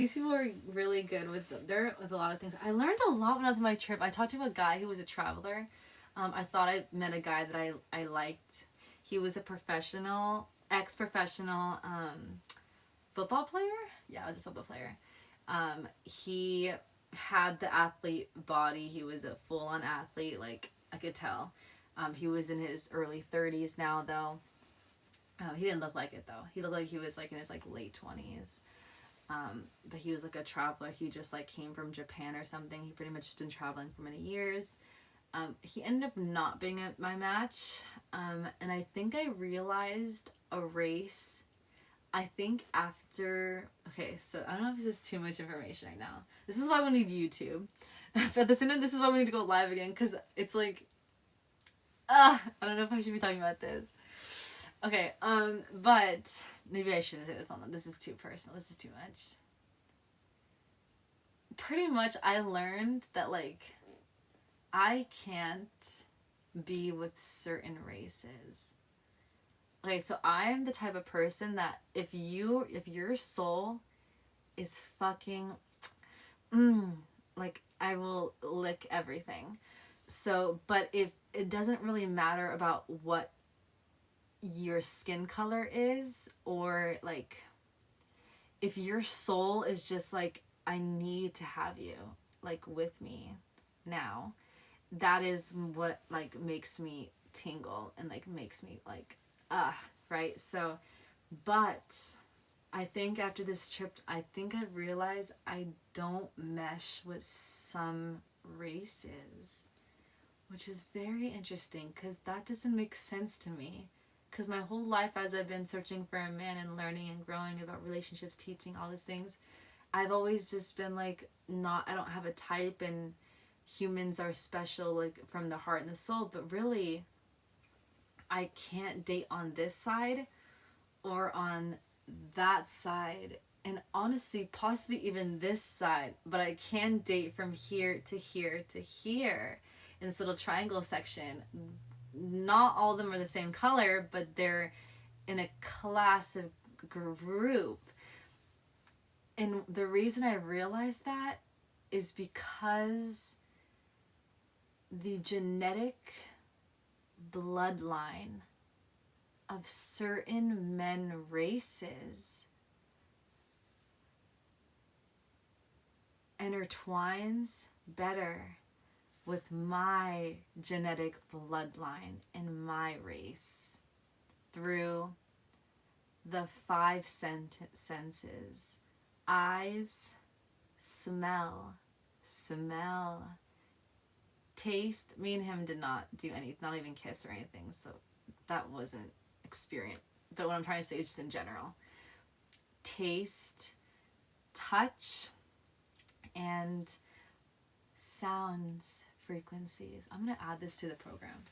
These people are really good with a lot of things. I learned a lot when I was on my trip. I talked to a guy who was a traveler. I thought I met a guy that I liked. He was a ex-professional football player. Yeah, I was a football player. He had the athlete body. He was a full-on athlete, like I could tell. He was in his early 30s now, though. He didn't look like it, though. He looked like he was like in his like late 20s. But he was like a traveler. He just like came from Japan or something. He pretty much has been traveling for many years. He ended up not being at my match. And I think I realized a race. I think after, okay, so I don't know if this is too much information right now. This is why we need YouTube. But this is why we need to go live again, because it's like, I don't know if I should be talking about this. Okay, but maybe I shouldn't say this on them. This is too personal. This is too much. Pretty much I learned that, like, I can't be with certain races. Okay, so I'm the type of person that if your soul is fucking, like, I will lick everything. So, but if it doesn't really matter about what your skin color is, or like, if your soul is just like, I need to have you, like, with me now, that is what, like, makes me tingle and, like, makes me, like, right? So, but I think after this trip, I think I realized I don't mesh with some races, which is very interesting, because that doesn't make sense to me. Because my whole life, as I've been searching for a man and learning and growing about relationships, teaching, all these things, I've always just been like, I don't have a type, and humans are special, like, from the heart and the soul, but really, I can't date on this side or on that side, and honestly, possibly even this side, but I can date from here to here to here in this little triangle section. Not all of them are the same color, but they're in a class of group. And the reason I realized that is because the genetic bloodline of certain men races intertwines better with my genetic bloodline and my race through the 5 senses: eyes, smell, taste. Me and him did not do not even kiss or anything, so that wasn't experience. But what I'm trying to say is just in general: taste, touch, and sounds, frequencies. I'm gonna add this to the program.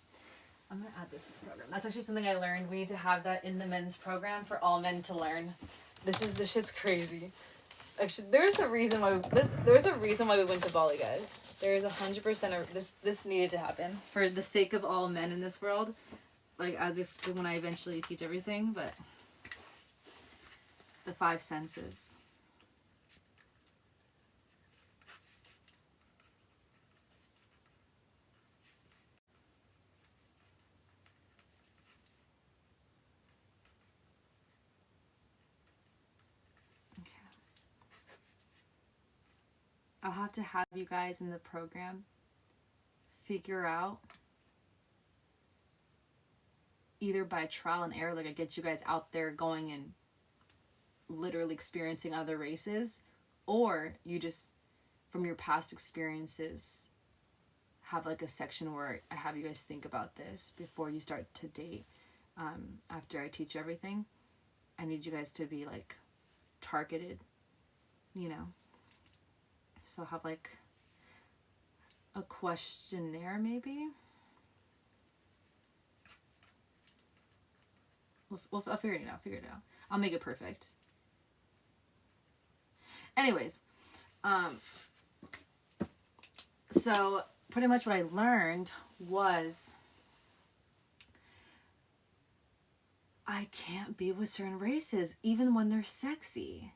That's actually something I learned. We need to have that in the men's program for all men to learn. This shit's crazy. Actually, there's a reason why we went to Bali, guys. There's 100% this needed to happen for the sake of all men in this world. Like, when I eventually teach everything, but the 5 senses. I'll have to have you guys in the program figure out, either by trial and error, like I get you guys out there going and literally experiencing other races, or you just, from your past experiences, have like a section where I have you guys think about this before you start to date. After I teach everything, I need you guys to be like targeted, you know. So have like a questionnaire, maybe. I'll figure it out. I'll make it perfect. Anyways, so pretty much what I learned was I can't be with certain races, even when they're sexy.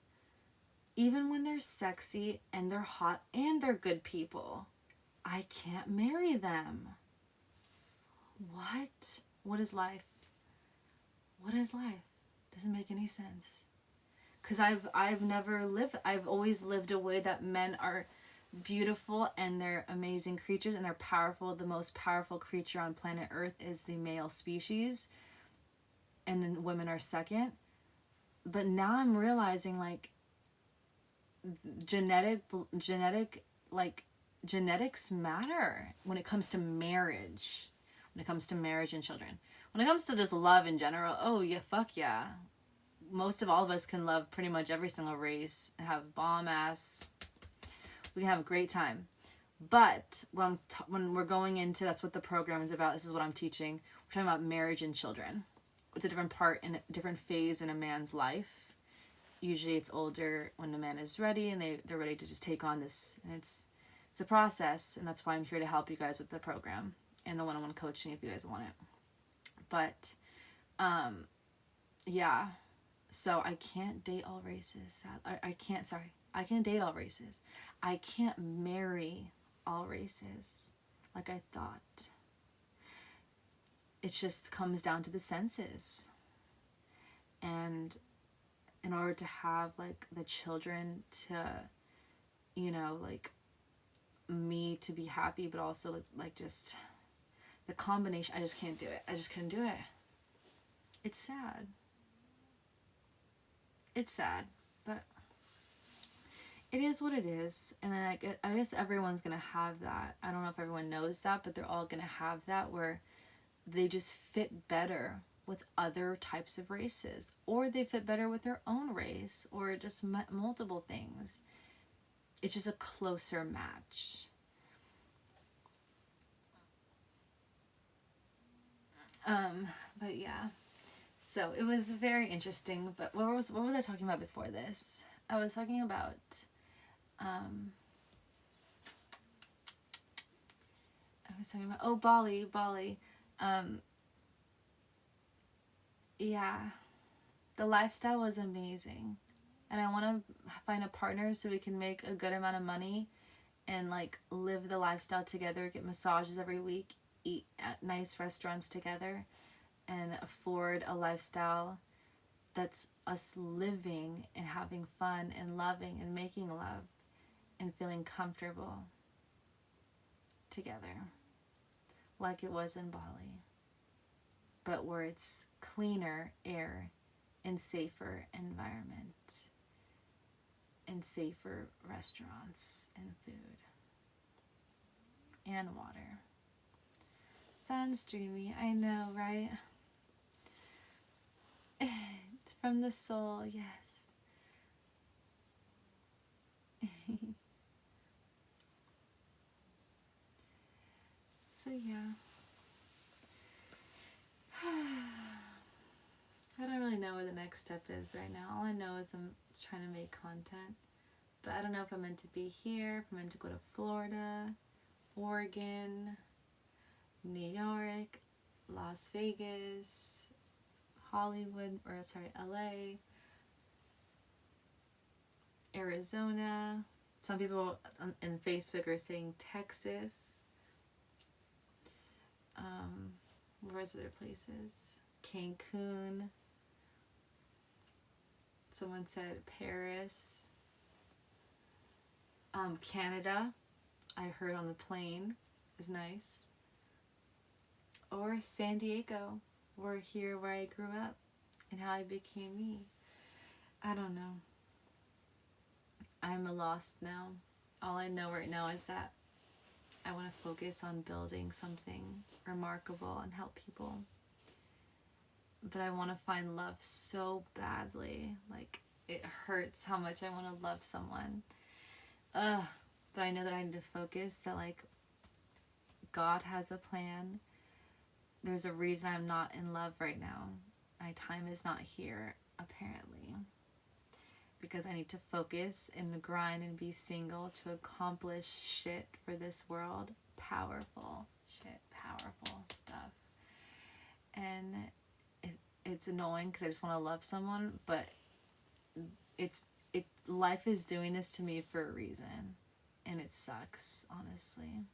even when they're sexy and they're hot and they're good people, I can't marry them. What? What is life? What is life? Doesn't make any sense. Because I've always lived a way that men are beautiful and they're amazing creatures and they're powerful. The most powerful creature on planet Earth is the male species, and then women are second. But now I'm realizing, like, genetics matter when it comes to marriage, and children. When it comes to just love in general, oh yeah, fuck yeah. Most of all of us can love pretty much every single race and have bomb ass. We can have a great time. But when we're going into, that's what the program is about. This is what I'm teaching. We're talking about marriage and children. It's a different part in a different phase in a man's life. Usually it's older when the man is ready and they're ready to just take on this. And it's a process, and that's why I'm here to help you guys with the program and the one-on-one coaching if you guys want it. But yeah, so I can't date all races. I can date all races. I can't marry all races like I thought. It just comes down to the senses. And in order to have, like, the children to, you know, like, me to be happy, but also, like, just the combination, I just can't do it. I just couldn't do it. It's sad. It's sad, but it is what it is. And then I guess everyone's gonna have that. I don't know if everyone knows that, but they're all gonna have that, where they just fit better with other types of races, or they fit better with their own race, or just multiple things. It's just a closer match. But yeah, so it was very interesting. But what was I talking about before this? I was talking about Bali. Yeah, the lifestyle was amazing, and I want to find a partner so we can make a good amount of money and, like, live the lifestyle together, get massages every week, eat at nice restaurants together, and afford a lifestyle that's us living and having fun and loving and making love and feeling comfortable together, like it was in Bali, but where it's cleaner air and safer environment and safer restaurants and food and water. Sounds dreamy, I know, right? It's from the soul, yes. So yeah. I don't really know where the next step is right now. All I know is I'm trying to make content. But I don't know if I'm meant to be here, if I'm meant to go to Florida, Oregon, New York, Las Vegas, Hollywood, LA, Arizona. Some people in Facebook are saying Texas. Where's other places? Cancun. Someone said Paris. Canada, I heard on the plane, is nice. Or San Diego, or here where I grew up and how I became me. I don't know. I'm lost now. All I know right now is that I want to focus on building something remarkable and help people. But I want to find love so badly. Like, it hurts how much I want to love someone. But I know that I need to focus, that, like, God has a plan. There's a reason I'm not in love right now. My time is not here, apparently. Because I need to focus and grind and be single to accomplish shit for this world. Powerful shit, powerful stuff. And it's annoying because I just want to love someone, but it's life is doing this to me for a reason, and it sucks, honestly.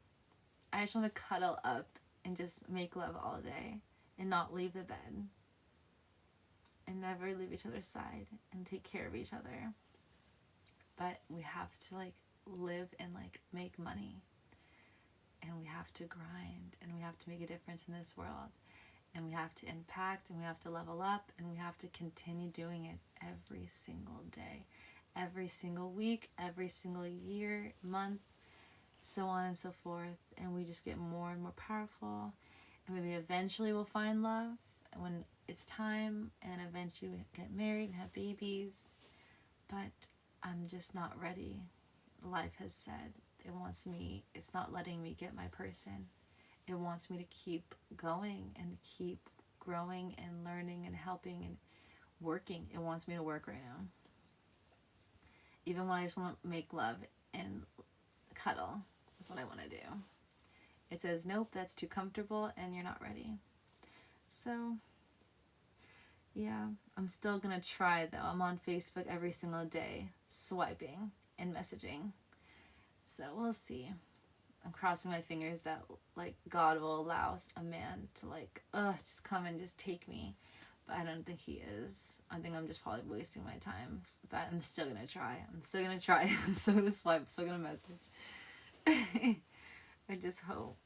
I just want to cuddle up and just make love all day and not leave the bed and never leave each other's side and take care of each other. But we have to like live and like make money, and we have to grind, and we have to make a difference in this world, and we have to impact, and we have to level up, and we have to continue doing it every single day, every single week, every single year, month, so on and so forth. And we just get more and more powerful, and maybe eventually we'll find love when it's time, and eventually we get married and have babies. But I'm just not ready. Life has said it's not letting me get my person. It wants me to keep going and keep growing and learning and helping and working. It wants me to work right now. Even when I just want to make love and cuddle, that's what I want to do. It says, nope, that's too comfortable and you're not ready. So, yeah, I'm still going to try though. I'm on Facebook every single day, swiping and messaging. So we'll see. I'm crossing my fingers that like God will allow a man to like, just come and just take me. But I don't think he is. I think I'm just probably wasting my time. But I'm still gonna try. I'm still gonna swipe. I'm still gonna message. I just hope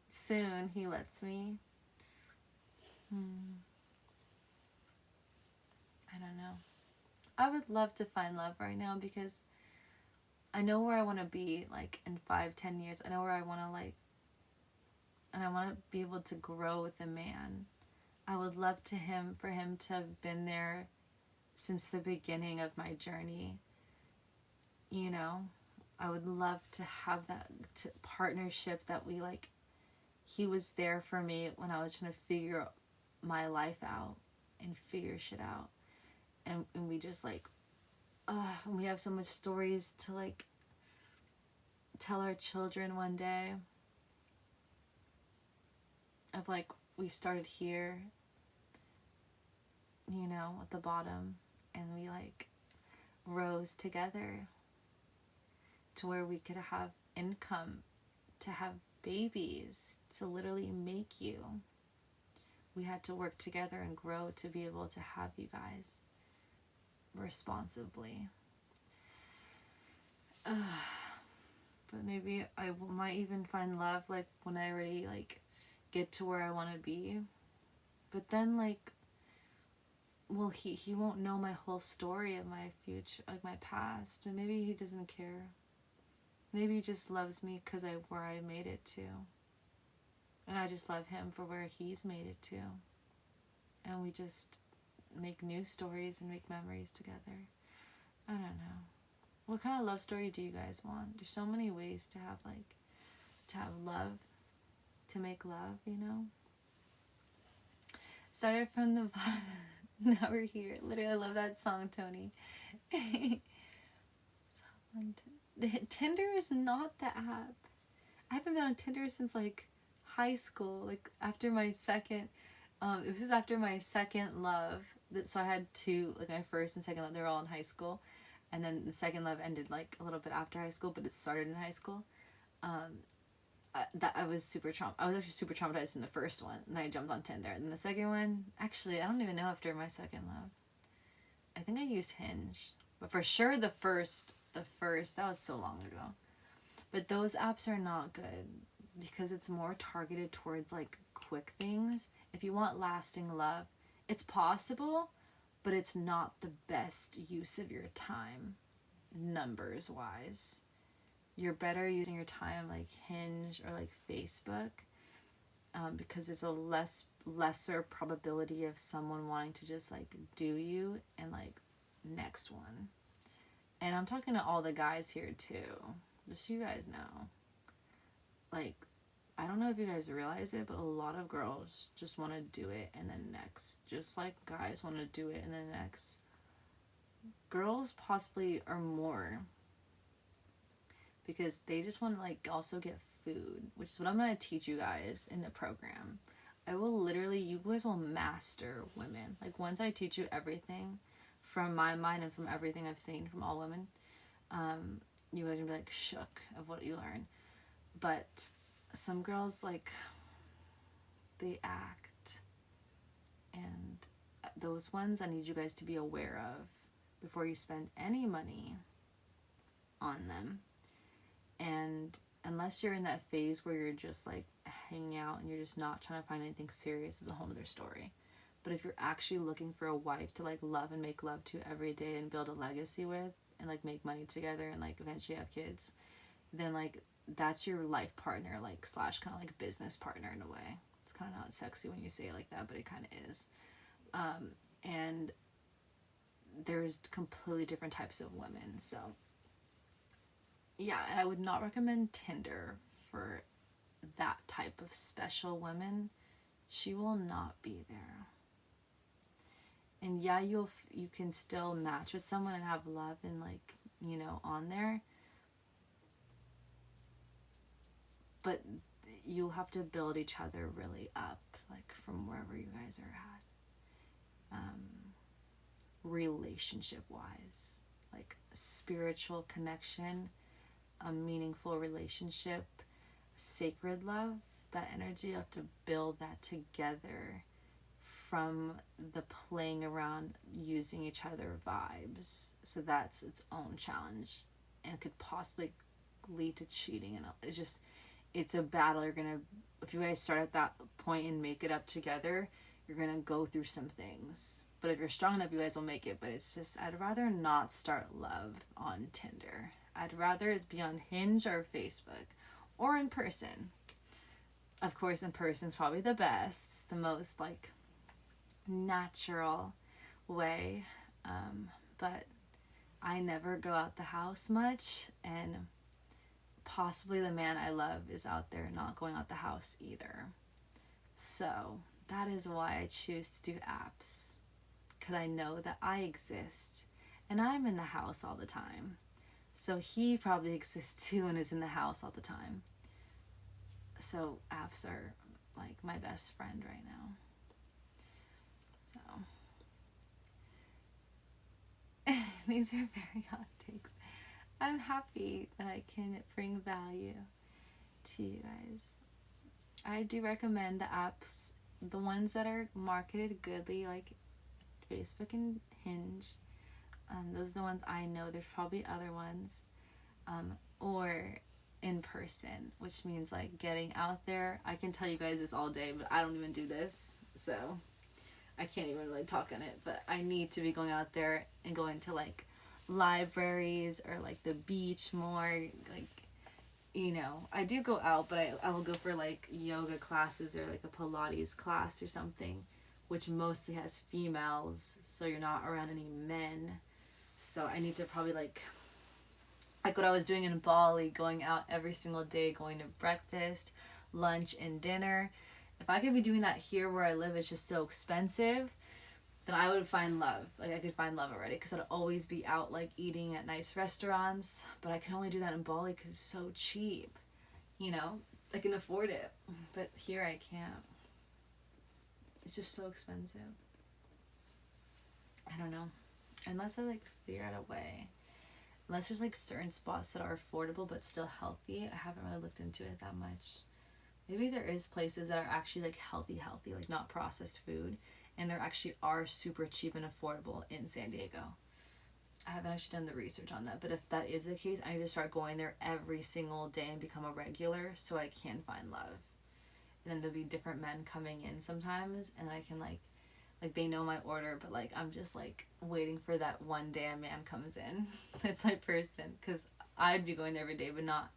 soon he lets me. I don't know. I would love to find love right now because I know where I want to be like in 5-10 years. I know where I want to like, and I want to be able to grow with a man. I would love for him to have been there since the beginning of my journey. You know, I would love to have that partnership that we like. He was there for me when I was trying to figure my life out and figure shit out. And we just like, and we have so much stories to like tell our children one day of like, we started here, you know, at the bottom, and we like rose together to where we could have income, to have babies, to literally make you. We had to work together and grow to be able to have you guys responsibly. But maybe I might even find love like when I already like get to where I want to be. But then like, well, he won't know my whole story of my future, like my past. And maybe he doesn't care. Maybe he just loves me because where I made it to. And I just love him for where he's made it to. And we just make new stories and make memories together. I don't know. What kind of love story do you guys want? There's so many ways to have like, to have love, to make love, you know? Started from the bottom, now we're here. Literally, I love that song, Tony. Tinder is not the app. I haven't been on Tinder since like high school, like after my second, it was just after my second love. So I had two, like my first and second love, they were all in high school. And then the second love ended like a little bit after high school, but it started in high school. I was actually super traumatized in the first one, and then I jumped on Tinder. And the second one, actually, I don't even know after my second love. I think I used Hinge, but for sure the first, that was so long ago. But those apps are not good because it's more targeted towards like quick things. If you want lasting love, it's possible, but it's not the best use of your time, numbers wise. You're better using your time like Hinge or like Facebook, because there's a lesser probability of someone wanting to just like do you and like next one. And I'm talking to all the guys here too, just so you guys know. Like, I don't know if you guys realize it, but a lot of girls just want to do it and then next. Just like guys want to do it and then next. Girls possibly are more, because they just want to like also get food, which is what I'm going to teach you guys in the program. I will literally, you guys will master women. Like once I teach you everything from my mind and from everything I've seen from all women, you guys are gonna be like shook of what you learn. But some girls, like, they act, and those ones I need you guys to be aware of before you spend any money on them. And unless you're in that phase where you're just like hanging out and you're just not trying to find anything serious, is a whole other story. But if you're actually looking for a wife to like love and make love to every day and build a legacy with and like make money together and like eventually have kids, then like that's your life partner, like slash kind of like business partner in a way. It's kind of not sexy when you say it like that, but it kind of is. And there's completely different types of women. So yeah, and I would not recommend Tinder for that type of special woman. She will not be there. And yeah, you can still match with someone and have love and like, you know, on there. But you'll have to build each other really up, like from wherever you guys are at. Relationship wise, like spiritual connection, a meaningful relationship, sacred love, that energy, you have to build that together from the playing around, using each other vibes. So that's its own challenge and could possibly lead to cheating. And it's a battle. You're gonna, if you guys start at that point and make it up together, you're gonna go through some things. But if you're strong enough, you guys will make it. But it's just, I'd rather not start love on Tinder. I'd rather it be on Hinge or Facebook or in person. Of course, in person is probably the best. It's the most like natural way. But I never go out the house much, and possibly the man I love is out there not going out the house either. So that is why I choose to do apps, because I know that I exist and I'm in the house all the time. So he probably exists too and is in the house all the time. So apps are like my best friend right now. So these are very hot takes. I'm happy that I can bring value to you guys. I do recommend the apps, the ones that are marketed goodly, like Facebook and Hinge. Those are the ones I know. There's probably other ones. Or in person, which means like getting out there. I can tell you guys this all day, but I don't even do this, so I can't even really talk on it. But I need to be going out there and going to like libraries or like the beach more. Like, you know, I do go out, but I will go for like yoga classes or like a Pilates class or something, which mostly has females, so you're not around any men. So I need to probably like what I was doing in Bali, going out every single day, going to breakfast, lunch, and dinner. If I could be doing that here where I live, it's just so expensive, then I would find love. Like, I could find love already, because I'd always be out, like, eating at nice restaurants. But I can only do that in Bali because it's so cheap. You know? I can afford it. But here I can't. It's just so expensive. I don't know. Unless I, like, figure out a way. Unless there's, like, certain spots that are affordable but still healthy. I haven't really looked into it that much. Maybe there is places that are actually, like, healthy, like, not processed food. And there actually are super cheap and affordable in San Diego. I haven't actually done the research on that. But if that is the case, I need to start going there every single day and become a regular so I can find love. And then there'll be different men coming in sometimes. And I can, like they know my order, but like I'm just like waiting for that one day a man comes in. That's my person, because I'd be going there every day, but not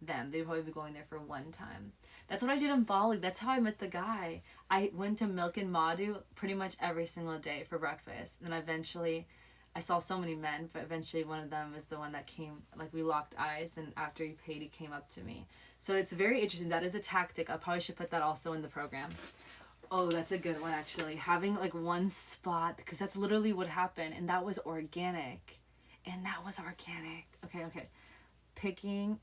them. They'd probably be going there for one time. That's what I did in Bali. That's how I met the guy. I went to Milk and Madhu pretty much every single day for breakfast. And eventually, I saw so many men, but eventually one of them was the one that came, like we locked eyes, and after he paid, he came up to me. So it's very interesting. That is a tactic. I probably should put that also in the program. Oh, that's a good one, actually. Having, like, one spot, because that's literally what happened, and that was organic. Okay. Picking,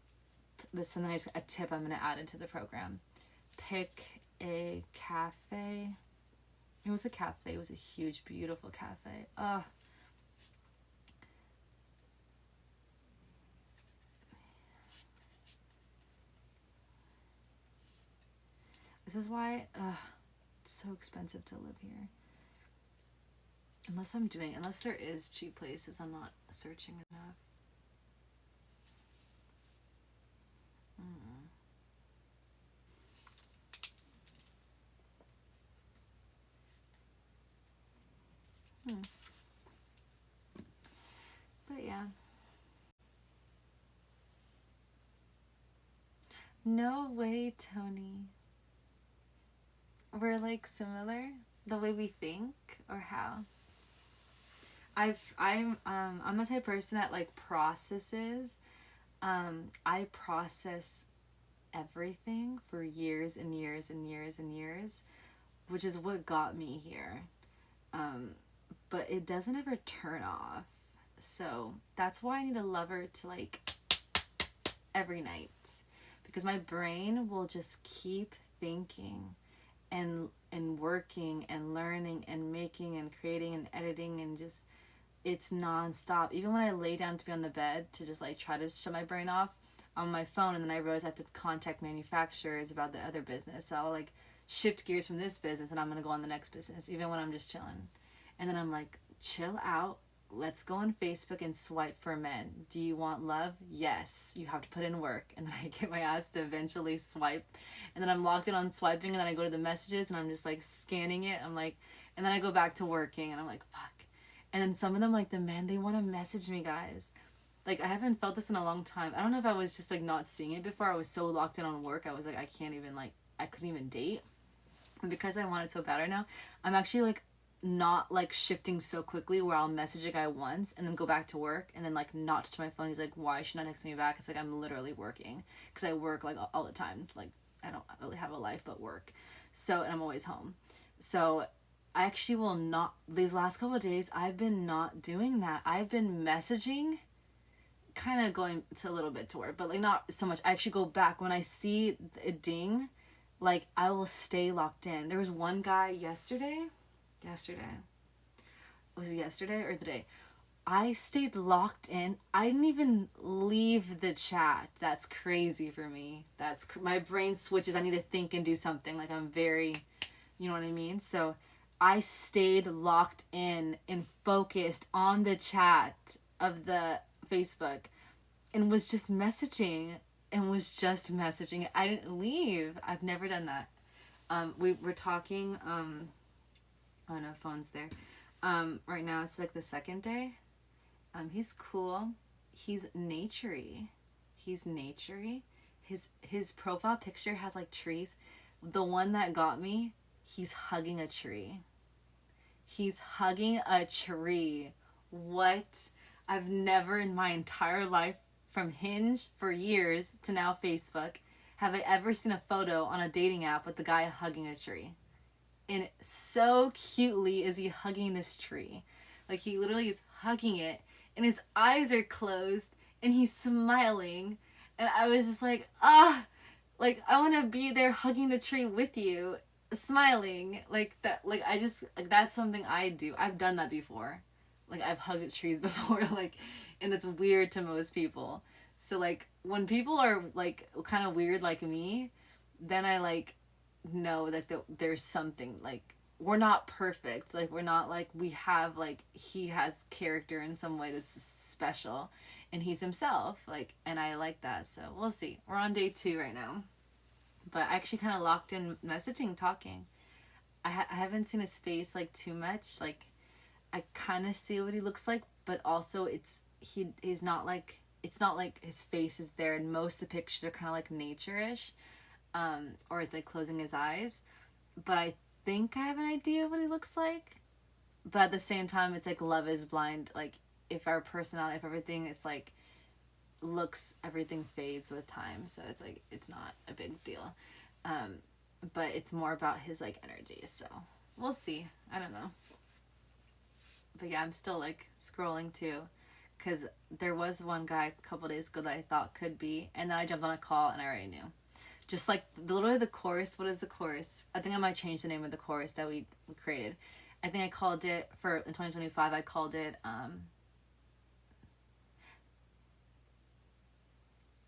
this is a tip I'm going to add into the program. Pick a cafe. It was a cafe. It was a huge, beautiful cafe. This is why it's so expensive to live here. Unless there is cheap places, I'm not searching enough. But yeah. No way, Tony. We're like similar, the way we think, or how? I'm the type of person that like processes. I process everything for years and years and years and years, which is what got me here. But it doesn't ever turn off. So that's why I need a lover to like every night, because my brain will just keep thinking and working and learning and making and creating and editing, and just it's nonstop. Even when I lay down to be on the bed to just like try to shut my brain off on my phone, and then I realize I have to contact manufacturers about the other business, so I'll like shift gears from this business and I'm gonna go on the next business even when I'm just chilling. And then I'm like, chill out, let's go on Facebook and swipe for men. Do you want love? Yes. You have to put in work. And then I get my ass to eventually swipe. And then I'm locked in on swiping, and then I go to the messages and I'm just like scanning it. I'm like, and then I go back to working and I'm like, fuck. And then some of them, like the men, they want to message me, guys. Like, I haven't felt this in a long time. I don't know if I was just like not seeing it before. I was so locked in on work. I was like, I can't even like, I couldn't even date. And because I want it so bad right now, I'm actually like not like shifting so quickly where I'll message a guy once and then go back to work and then like not touch my phone. He's like, why should not text me back? It's like, I'm literally working, because I work like all the time. Like, I don't really have a life but work. So, and I'm always home. So I actually will not, these last couple of days, I've been not doing that. I've been messaging, kind of going to a little bit to work, but like not so much. I actually go back when I see a ding, like I will stay locked in. There was one guy yesterday, was it yesterday or the day? I stayed locked in. I didn't even leave the chat. That's crazy for me. My brain switches. I need to think and do something. Like, I'm very, you know what I mean? So I stayed locked in and focused on the chat of the Facebook and was just messaging I didn't leave. I've never done that. We were talking, oh no, phone's there. Right now it's like the second day. He's cool. He's naturey. His profile picture has like trees. The one that got me, he's hugging a tree. What? I've never in my entire life, from Hinge for years to now Facebook, have I ever seen a photo on a dating app with the guy hugging a tree. And so cutely is he hugging this tree. Like, he literally is hugging it, and his eyes are closed, and he's smiling. And I was just like, like, I want to be there hugging the tree with you, smiling. Like, that, like, that's something I do. I've done that before. Like, I've hugged trees before, like, and it's weird to most people. So, like, when people are, like, kind of weird like me, then I, like, know that there's something, like, we're not perfect. Like, we're not, like, we have, like, he has character in some way that's special, and he's himself, like, and I like that. So, we'll see. We're on day 2 right now. But I actually kind of locked in messaging, talking. I haven't seen his face, like, too much. Like, I kind of see what he looks like, but also he's not like, it's not like his face is there, and most of the pictures are kind of like nature-ish, or is like closing his eyes, but I think I have an idea of what he looks like. But at the same time, it's like Love is Blind. Like, if our personality, if everything, it's like everything fades with time, so it's like, it's not a big deal, but it's more about his like energy. So we'll see. I don't know. But yeah, I'm still like scrolling too, because there was one guy a couple days ago that I thought could be, and then I jumped on a call and I already knew. Just like literally the course. What is the course? I think I might change the name of the course that we created. I think I called it, for in 2025, I called it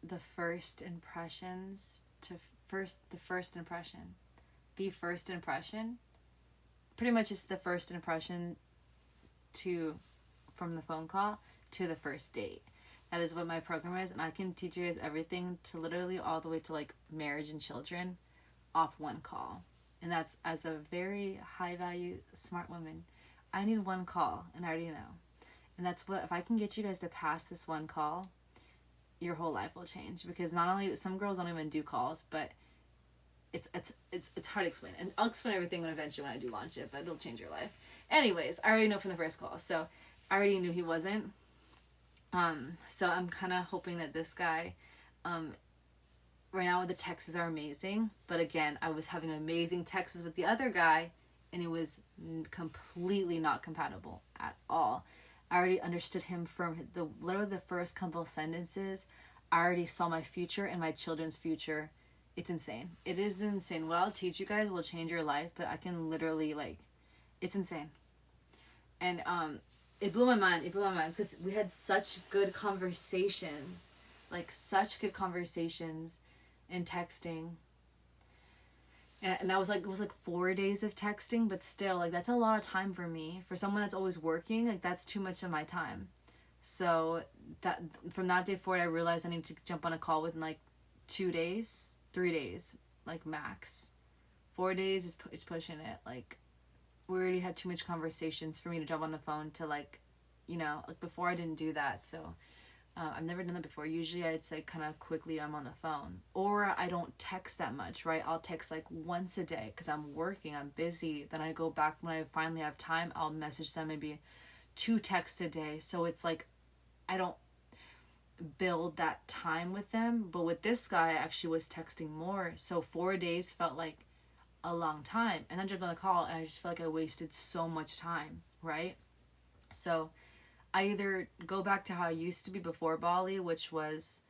the first impressions to the first impression. the first impression. Pretty much it's the first impression to from the phone call to the first date. That is what my program is, and I can teach you guys everything to literally all the way to like marriage and children off one call. And that's, as a very high value smart woman, I need one call, and I already know. And that's what, if I can get you guys to pass this one call, your whole life will change. Because not only, some girls don't even do calls, but it's hard to explain. And I'll explain everything when eventually when I do launch it, but it'll change your life. Anyways, I already know from the first call. So I already knew he wasn't. So I'm kind of hoping that this guy, right now the texts are amazing. But again, I was having amazing texts with the other guy, and it was completely not compatible at all. I already understood him from literally the first couple of sentences. I already saw my future and my children's future. It's insane. It is insane. What I'll teach you guys will change your life, but I can literally, like, it's insane. And it blew my mind. It blew my mind because we had such good conversations, like such good conversations in texting. And I was like, it was like 4 days of texting, but still, like, that's a lot of time for me. For someone that's always working, like, that's too much of my time. So that from that day forward, I realized I need to jump on a call within like 2 days, 3 days, like max. 4 days is pushing it. Like, we already had too much conversations for me to jump on the phone to, like, you know, like before I didn't do that. So I've never done that before. Usually I'd say kind of quickly I'm on the phone, or I don't text that much, right? I'll text like once a day because I'm working, I'm busy. Then I go back when I finally have time, I'll message them maybe 2 texts a day. So it's like I don't build that time with them. But with this guy, I actually was texting more. So 4 days felt like a long time. And then I jumped on the call and I just felt like I wasted so much time, right? So I either go back to how I used to be before Bali, which was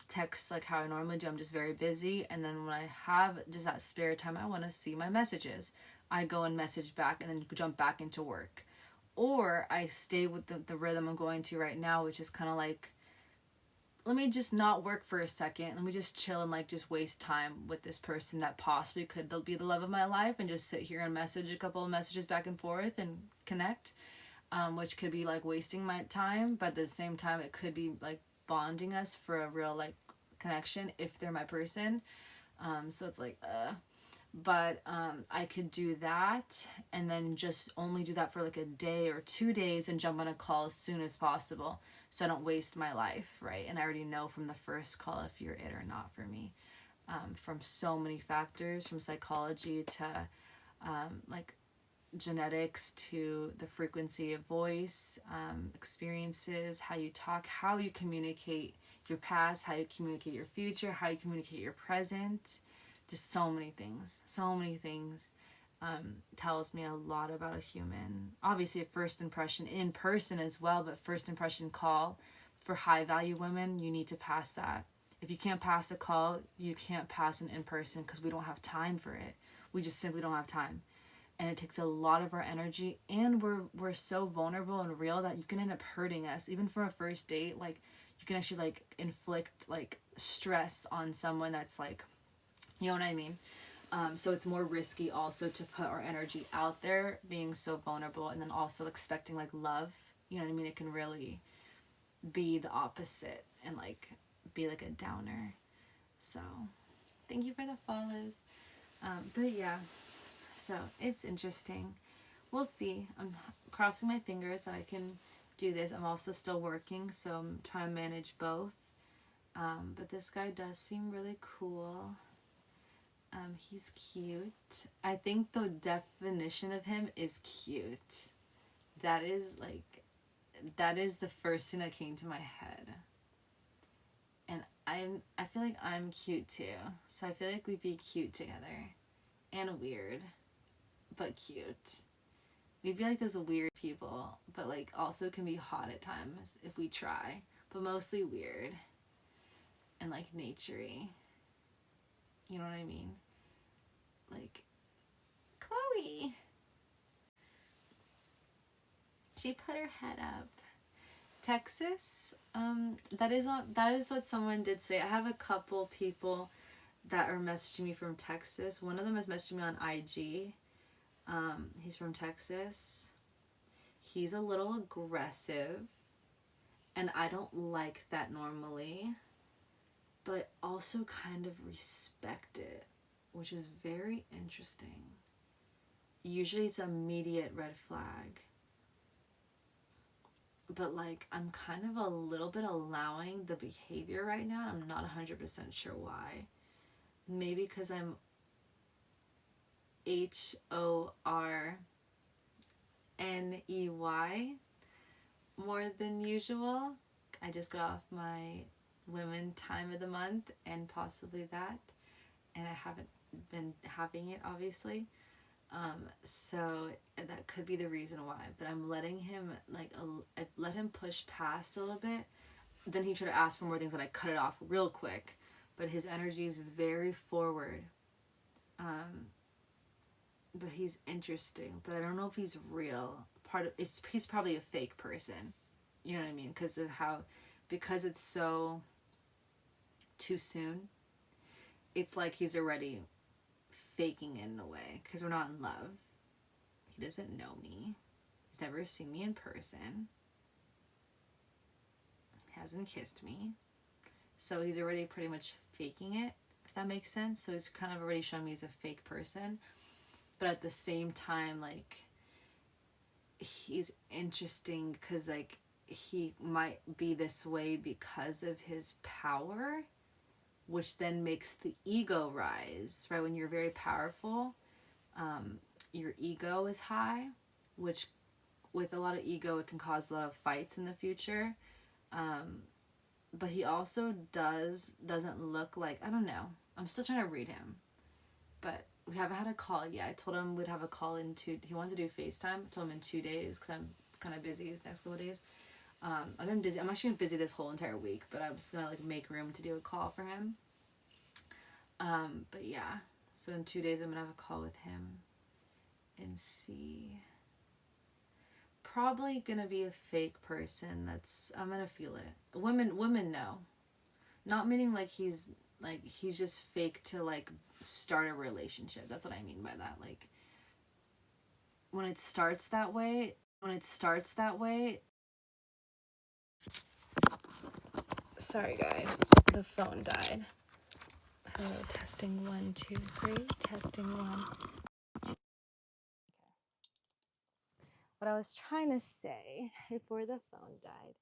text like how I normally do. I'm just very busy. And then when I have just that spare time, I want to see my messages. I go and message back and then jump back into work. Or I stay with the rhythm I'm going to right now, which is kind of like, let me just not work for a second. Let me just chill and like just waste time with this person that possibly could be the love of my life, and just sit here and message a couple of messages back and forth and connect. Which could be like wasting my time, but at the same time it could be like bonding us for a real like connection if they're my person. So it's like but I could do that and then just only do that for like a day or 2 days and jump on a call as soon as possible so I don't waste my life, right? And I already know from the first call if you're it or not for me, from so many factors, from psychology to like genetics to the frequency of voice, experiences, how you talk, how you communicate your past, how you communicate your future, how you communicate your present. Just so many things tells me a lot about a human. Obviously a first impression in person as well, but first impression call for high value women, you need to pass that. If you can't pass a call, you can't pass an in-person because we don't have time for it. We just simply don't have time. And it takes a lot of our energy, and we're so vulnerable and real that you can end up hurting us. Even from a first date, like, you can actually, like, inflict, like, stress on someone that's, like, you know what I mean? So it's more risky also to put our energy out there, being so vulnerable, and then also expecting, like, love. You know what I mean? It can really be the opposite and, like, be, like, a downer. So, thank you for the follows. But, yeah. So it's interesting. We'll see. I'm crossing my fingers that I can do this. I'm also still working, so I'm trying to manage both. But this guy does seem really cool. He's cute. I think the definition of him is cute. That is the first thing that came to my head. And I feel like I'm cute too. So I feel like we'd be cute together. And weird. But cute. We'd be like those weird people, but like also can be hot at times if we try, but mostly weird and like naturey. You know what I mean? Like Chloe. She put her head up. Texas. That is what someone did say. I have a couple people that are messaging me from Texas. One of them is messaging me on IG. He's from Texas. He's a little aggressive, and I don't like that normally, but I also kind of respect it, which is very interesting. Usually it's an immediate red flag, but like I'm kind of a little bit allowing the behavior right now. I'm not 100% sure why. Maybe because I'm HORNEY more than usual. I just got off my women time of the month and possibly that, and I haven't been having it obviously. So that could be the reason why. But I'm letting him I let him push past a little bit. Then he tried to ask for more things, and I cut it off real quick. But his energy is very forward. But he's interesting. But I don't know if he's real. He's probably a fake person. You know what I mean? Because it's so too soon. It's like he's already faking it in a way, because we're not in love. He doesn't know me. He's never seen me in person. He hasn't kissed me. So he's already pretty much faking it, if that makes sense. So he's kind of already shown me he's a fake person. But at the same time, like, he's interesting because, like, he might be this way because of his power, which then makes the ego rise, right? When you're very powerful, your ego is high, which with a lot of ego, it can cause a lot of fights in the future. But he also doesn't look like, I don't know. I'm still trying to read him. But we haven't had a call yet. I told him we'd have a call he wants to do FaceTime. I told him in 2 days because I'm kind of busy these next couple of days. I've been busy. I'm actually busy this whole entire week, but I was gonna like make room to do a call for him. But yeah, so in 2 days I'm gonna have a call with him and see. Probably gonna be a fake person. I'm gonna feel it. Women know. Not meaning like he's just fake to like start a relationship. That's what I mean by that. Like when it starts that way. Sorry guys, the phone died. Hello, testing 1 2 3, testing 1. What I was trying to say before the phone died,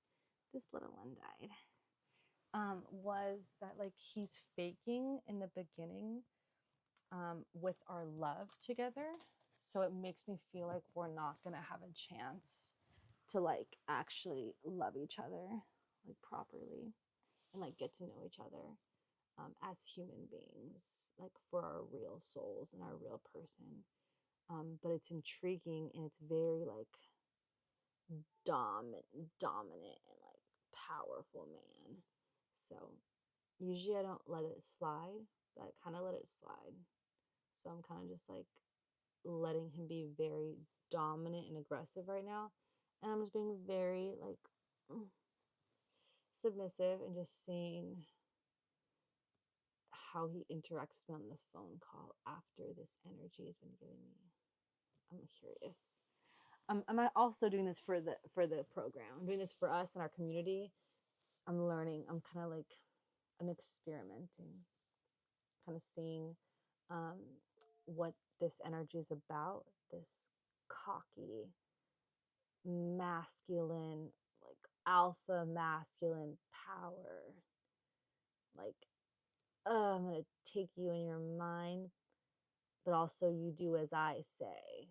this little one died, was that like he's faking in the beginning with our love together. So it makes me feel like we're not gonna have a chance to like actually love each other like properly and like get to know each other as human beings, like for our real souls and our real person. But it's intriguing and it's very like dominant and like powerful man. So usually I don't let it slide, but I kind of let it slide. So I'm kind of just like letting him be very dominant and aggressive right now. And I'm just being very like submissive and just seeing how he interacts with me on the phone call after this energy has been given me. I'm curious. I'm also doing this for the program. I'm doing this for us and our community. I'm learning. I'm experimenting, kind of seeing what this energy is about. This cocky, masculine, like alpha masculine power. Like, I'm gonna take you in your mind, but also you do as I say.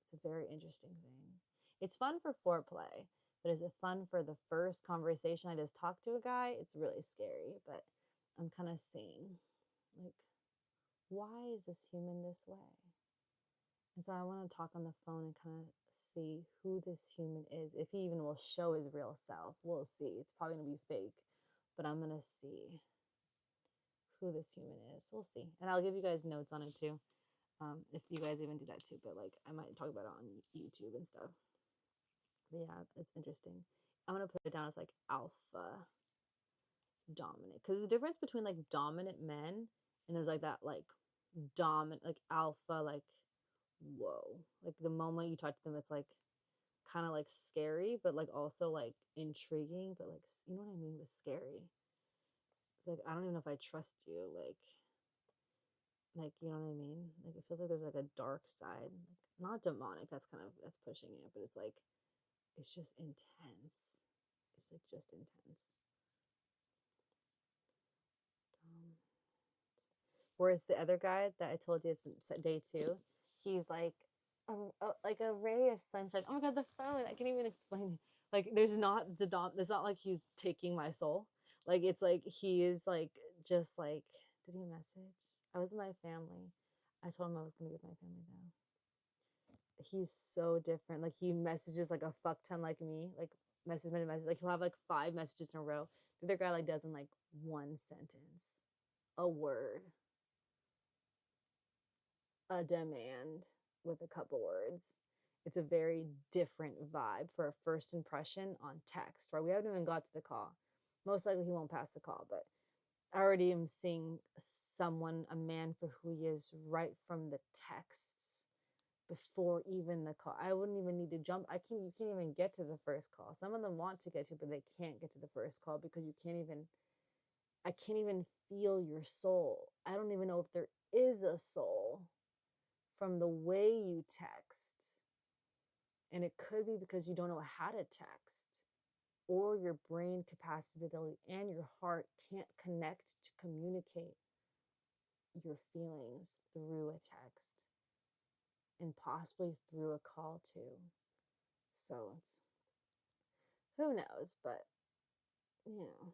It's a very interesting thing. It's fun for foreplay, but is it fun for the first conversation I just talked to a guy? It's really scary, but I'm kind of seeing, like, why is this human this way? And so I want to talk on the phone and kind of see who this human is. If he even will show his real self, we'll see. It's probably going to be fake, but I'm going to see who this human is. We'll see. And I'll give you guys notes on it too. If you guys even do that too, but like I might talk about it on YouTube and stuff. But yeah, it's interesting. I'm gonna put it down as like alpha dominant, because there's a difference between like dominant men And there's like that like dominant, like alpha, like whoa, like the moment you talk to them, it's like kind of like scary, but like also like intriguing, but like you know what I mean with scary. It's like I don't even know if I trust you, like you know what I mean. Like it feels like there's like a dark side, like not demonic. That's kind of that's pushing it, but it's like it's just intense. It's like just intense. Um, Whereas the other guy that I told you it's been day two, he's like a ray of sunshine. Oh my god, the phone! I can't even explain it. Like there's not the dom. It's not like he's taking my soul. Like it's like he is like just like. Did he message? I was with my family. I told him I was gonna be with my family though. He's so different. Like he messages like a fuck ton like me. Like message. Like he'll have like 5 messages in a row. The other guy like does in like one sentence, a word, a demand with a couple words. It's a very different vibe for a first impression on text, right? We haven't even got to the call. Most likely he won't pass the call, but I already am seeing someone, a man for who he is right from the texts before even the call. I wouldn't even need to jump. You can't even get to the first call. Some of them want to get to, but they can't get to the first call because you can't even I can't even feel your soul. I don't even know if there is a soul from the way you text. And it could be because you don't know how to text, or your brain capacity and your heart can't connect to communicate your feelings through a text and possibly through a call too. So it's who knows, but you know,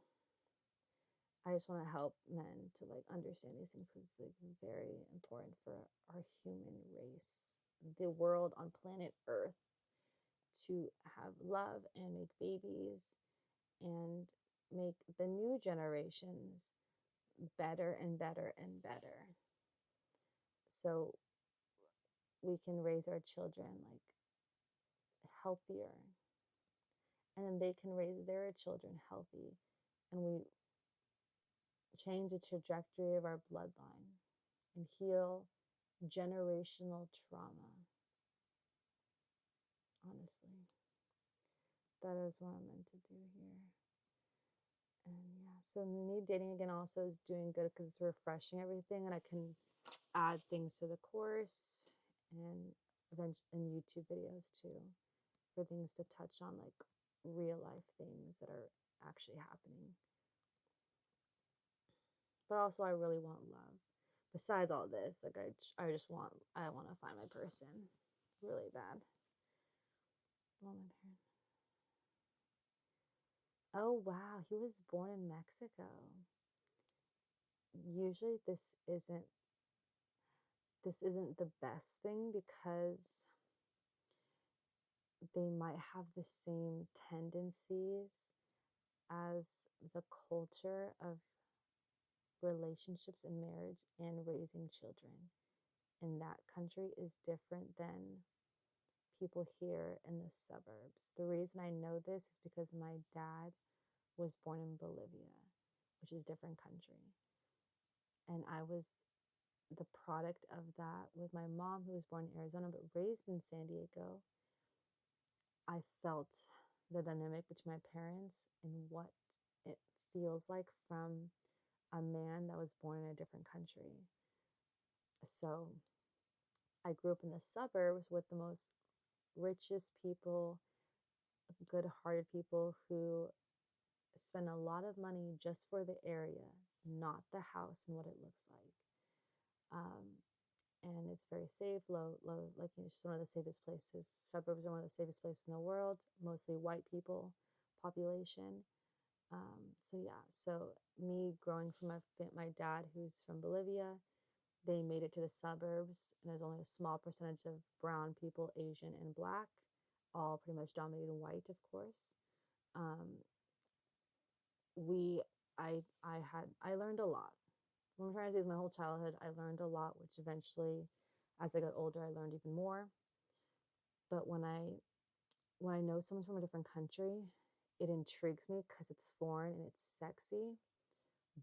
I just want to help men to like understand these things because it's like very important for our human race, the world on planet Earth, to have love and make babies and make the new generations better and better and better. So we can raise our children like healthier, and then they can raise their children healthy, and we change the trajectory of our bloodline and heal generational trauma. Honestly, that is what I'm meant to do here. And yeah, so me dating again also is doing good because it's refreshing everything, and I can add things to the course and YouTube videos too, for things to touch on like real life things that are actually happening. But also I really want love. Besides all this, like I want to find my person really bad. Oh, my parents. Oh wow, he was born in Mexico. Usually this isn't the best thing because they might have the same tendencies as the culture of relationships and marriage and raising children in that country is different than people here in the suburbs. The reason I know this is because my dad was born in Bolivia, which is a different country. And I was the product of that with my mom, who was born in Arizona but raised in San Diego. I felt the dynamic between my parents and what it feels like from a man that was born in a different country. So I grew up in the suburbs with the most richest people, good hearted people who spend a lot of money just for the area, not the house and what it looks like. Um, and it's very safe, low, like it's one of the safest places. Suburbs are one of the safest places in the world, mostly white people population. So yeah, so me growing from my dad who's from Bolivia, they made it to the suburbs, and there's only a small percentage of brown people, Asian, and black, all pretty much dominated white, of course. Um, we, I learned a lot. What I'm trying to say is my whole childhood, I learned a lot, which eventually, as I got older, I learned even more. But when I know someone's from a different country, it intrigues me because it's foreign and it's sexy.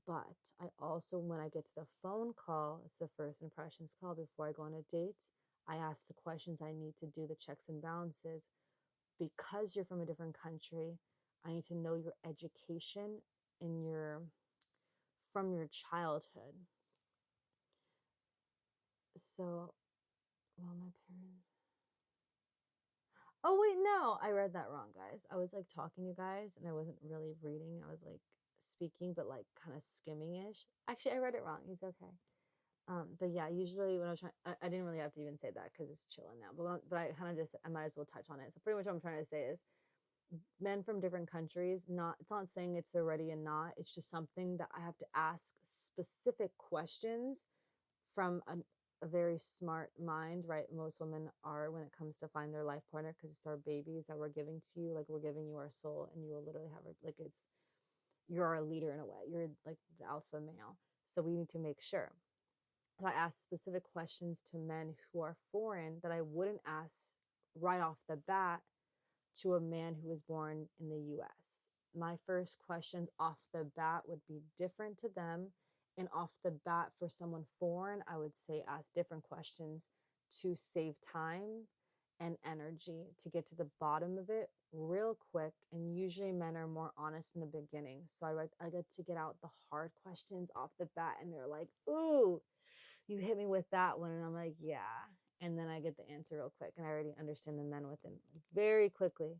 But I also, when I get to the phone call, it's the first impressions call before I go on a date. I ask the questions I need to do the checks and balances. Because you're from a different country, I need to know your education and your from your childhood. So, well, my parents. Oh wait, no, I read that wrong, guys. I was like talking to you guys, and I wasn't really reading. I was like speaking, but like kind of skimming ish. Actually, I read it wrong. He's okay. But yeah, usually when I was trying, I didn't really have to even say that because it's chilling now. But I kind of just, I might as well touch on it. So pretty much what I'm trying to say is, men from different countries, not, it's not saying it's already and not, it's just something that I have to ask specific questions from a very smart mind, right? Most women are when it comes to find their life partner, because it's our babies that we're giving to you. Like, we're giving you our soul, and you will literally have like, it's, you're our leader in a way. You're like the alpha male. So we need to make sure. So I ask specific questions to men who are foreign that I wouldn't ask right off the bat to a man who was born in the US. My first questions off the bat would be different to them. And off the bat, for someone foreign, I would say ask different questions to save time and energy to get to the bottom of it real quick. And usually men are more honest in the beginning. So I get to get out the hard questions off the bat, and they're like, ooh, you hit me with that one. And I'm like, yeah. And then I get the answer real quick. And I already understand the men within very quickly,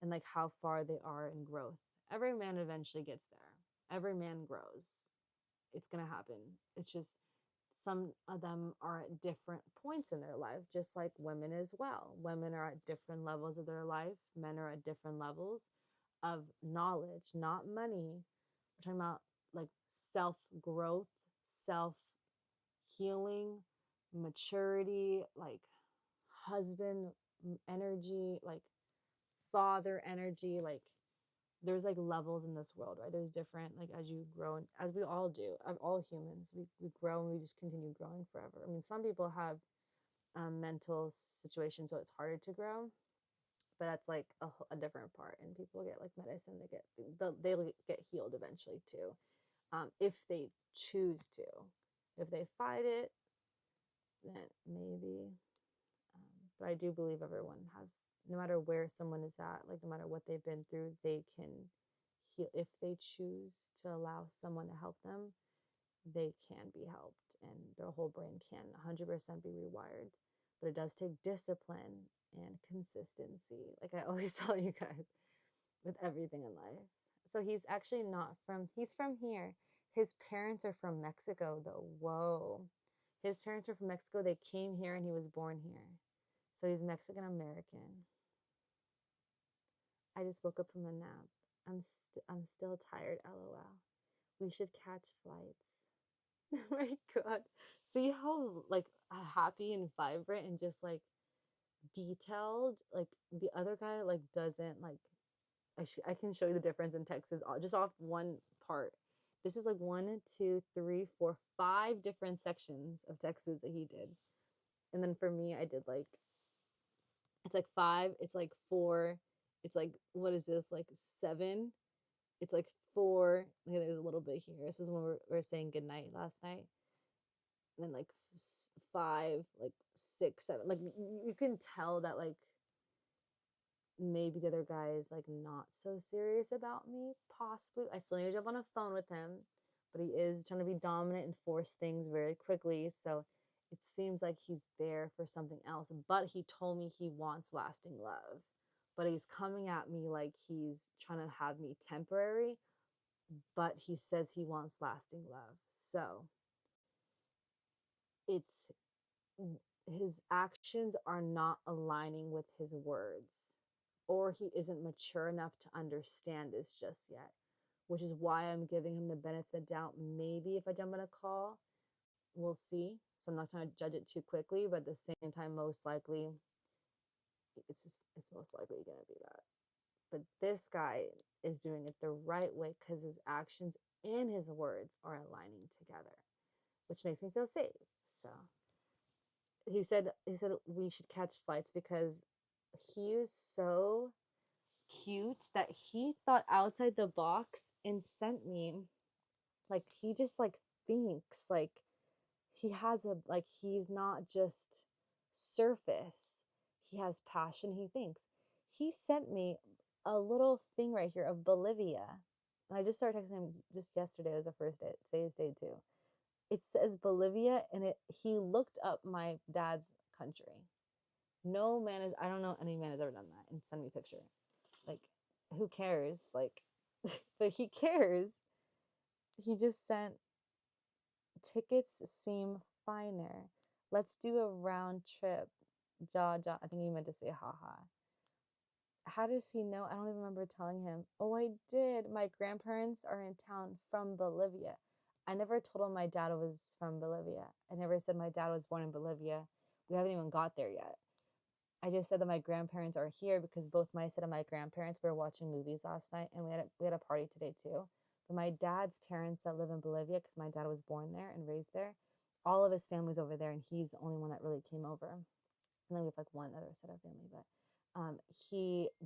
and like how far they are in growth. Every man eventually gets there. Every man grows. It's going to happen. It's just some of them are at different points in their life, just like women as well. Women are at different levels of their life. Men are at different levels of knowledge, not money. We're talking about like self growth, self healing, maturity, like husband energy, like father energy. Like, there's like levels in this world, right? There's different, like, as you grow, and as we all do, all humans, we grow, and we just continue growing forever. I mean, some people have mental situations, so it's harder to grow, but that's like a different part. And people get like medicine to get, they get healed eventually too, if they choose to. If they fight it, then maybe. But I do believe everyone has, no matter where someone is at, like no matter what they've been through, they can heal. If they choose to allow someone to help them, they can be helped, and their whole brain can 100% be rewired. But it does take discipline and consistency, like I always tell you guys, with everything in life. So he's actually not from, he's from here. His parents are from Mexico, though. Whoa. His parents are from Mexico. They came here and he was born here. So he's Mexican American. I just woke up from a nap. I'm still tired, lol. We should catch flights. Oh my god. See how like happy and vibrant and just like detailed, like the other guy like doesn't like. I can show you the difference in Texas just off one part. This is like 1, 2, 3, 4, 5 different sections of Texas that he did. And then for me, I did like, it's like 5, it's like 4, it's like, what is this, like 7, it's like 4. Okay, there's a little bit here. This is when we're saying goodnight last night. And then like 5, like 6, 7, like you can tell that like maybe the other guy is like not so serious about me, possibly. I still need to jump on a phone with him, but he is trying to be dominant and force things very quickly. So it seems like he's there for something else. But he told me he wants lasting love. But he's coming at me like he's trying to have me temporary, but he says he wants lasting love. So it's, his actions are not aligning with his words, or he isn't mature enough to understand this just yet, which is why I'm giving him the benefit of the doubt. Maybe if I jump on a call, we'll see. So I'm not trying to judge it too quickly, but at the same time, most likely it's most likely going to be that. But this guy is doing it the right way because his actions and his words are aligning together, which makes me feel safe. So he said we should catch flights because he was so cute that he thought outside the box and sent me Like he just like thinks like he has a like he's not just surface. He has passion, he thinks. He sent me a little thing right here of Bolivia. And I just started texting him just yesterday. It was the first day. Today's day two. It says Bolivia, and he looked up my dad's country. No man is I don't know any man has ever done that and send me a picture. Like, who cares? Like, but he cares. He just sent tickets seem finer. Let's do a round trip. Ja ja. I think he meant to say haha. How does he know? I don't even remember telling him. Oh, I did. My grandparents are in town from Bolivia. I never told him my dad was from Bolivia. I never said my dad was born in Bolivia. We haven't even got there yet. I just said that my grandparents are here because both my set and my grandparents were watching movies last night, and we had a party today too. But my dad's parents that live in Bolivia, because my dad was born there and raised there, all of his family's over there, and he's the only one that really came over. And then we have like one other set of family, but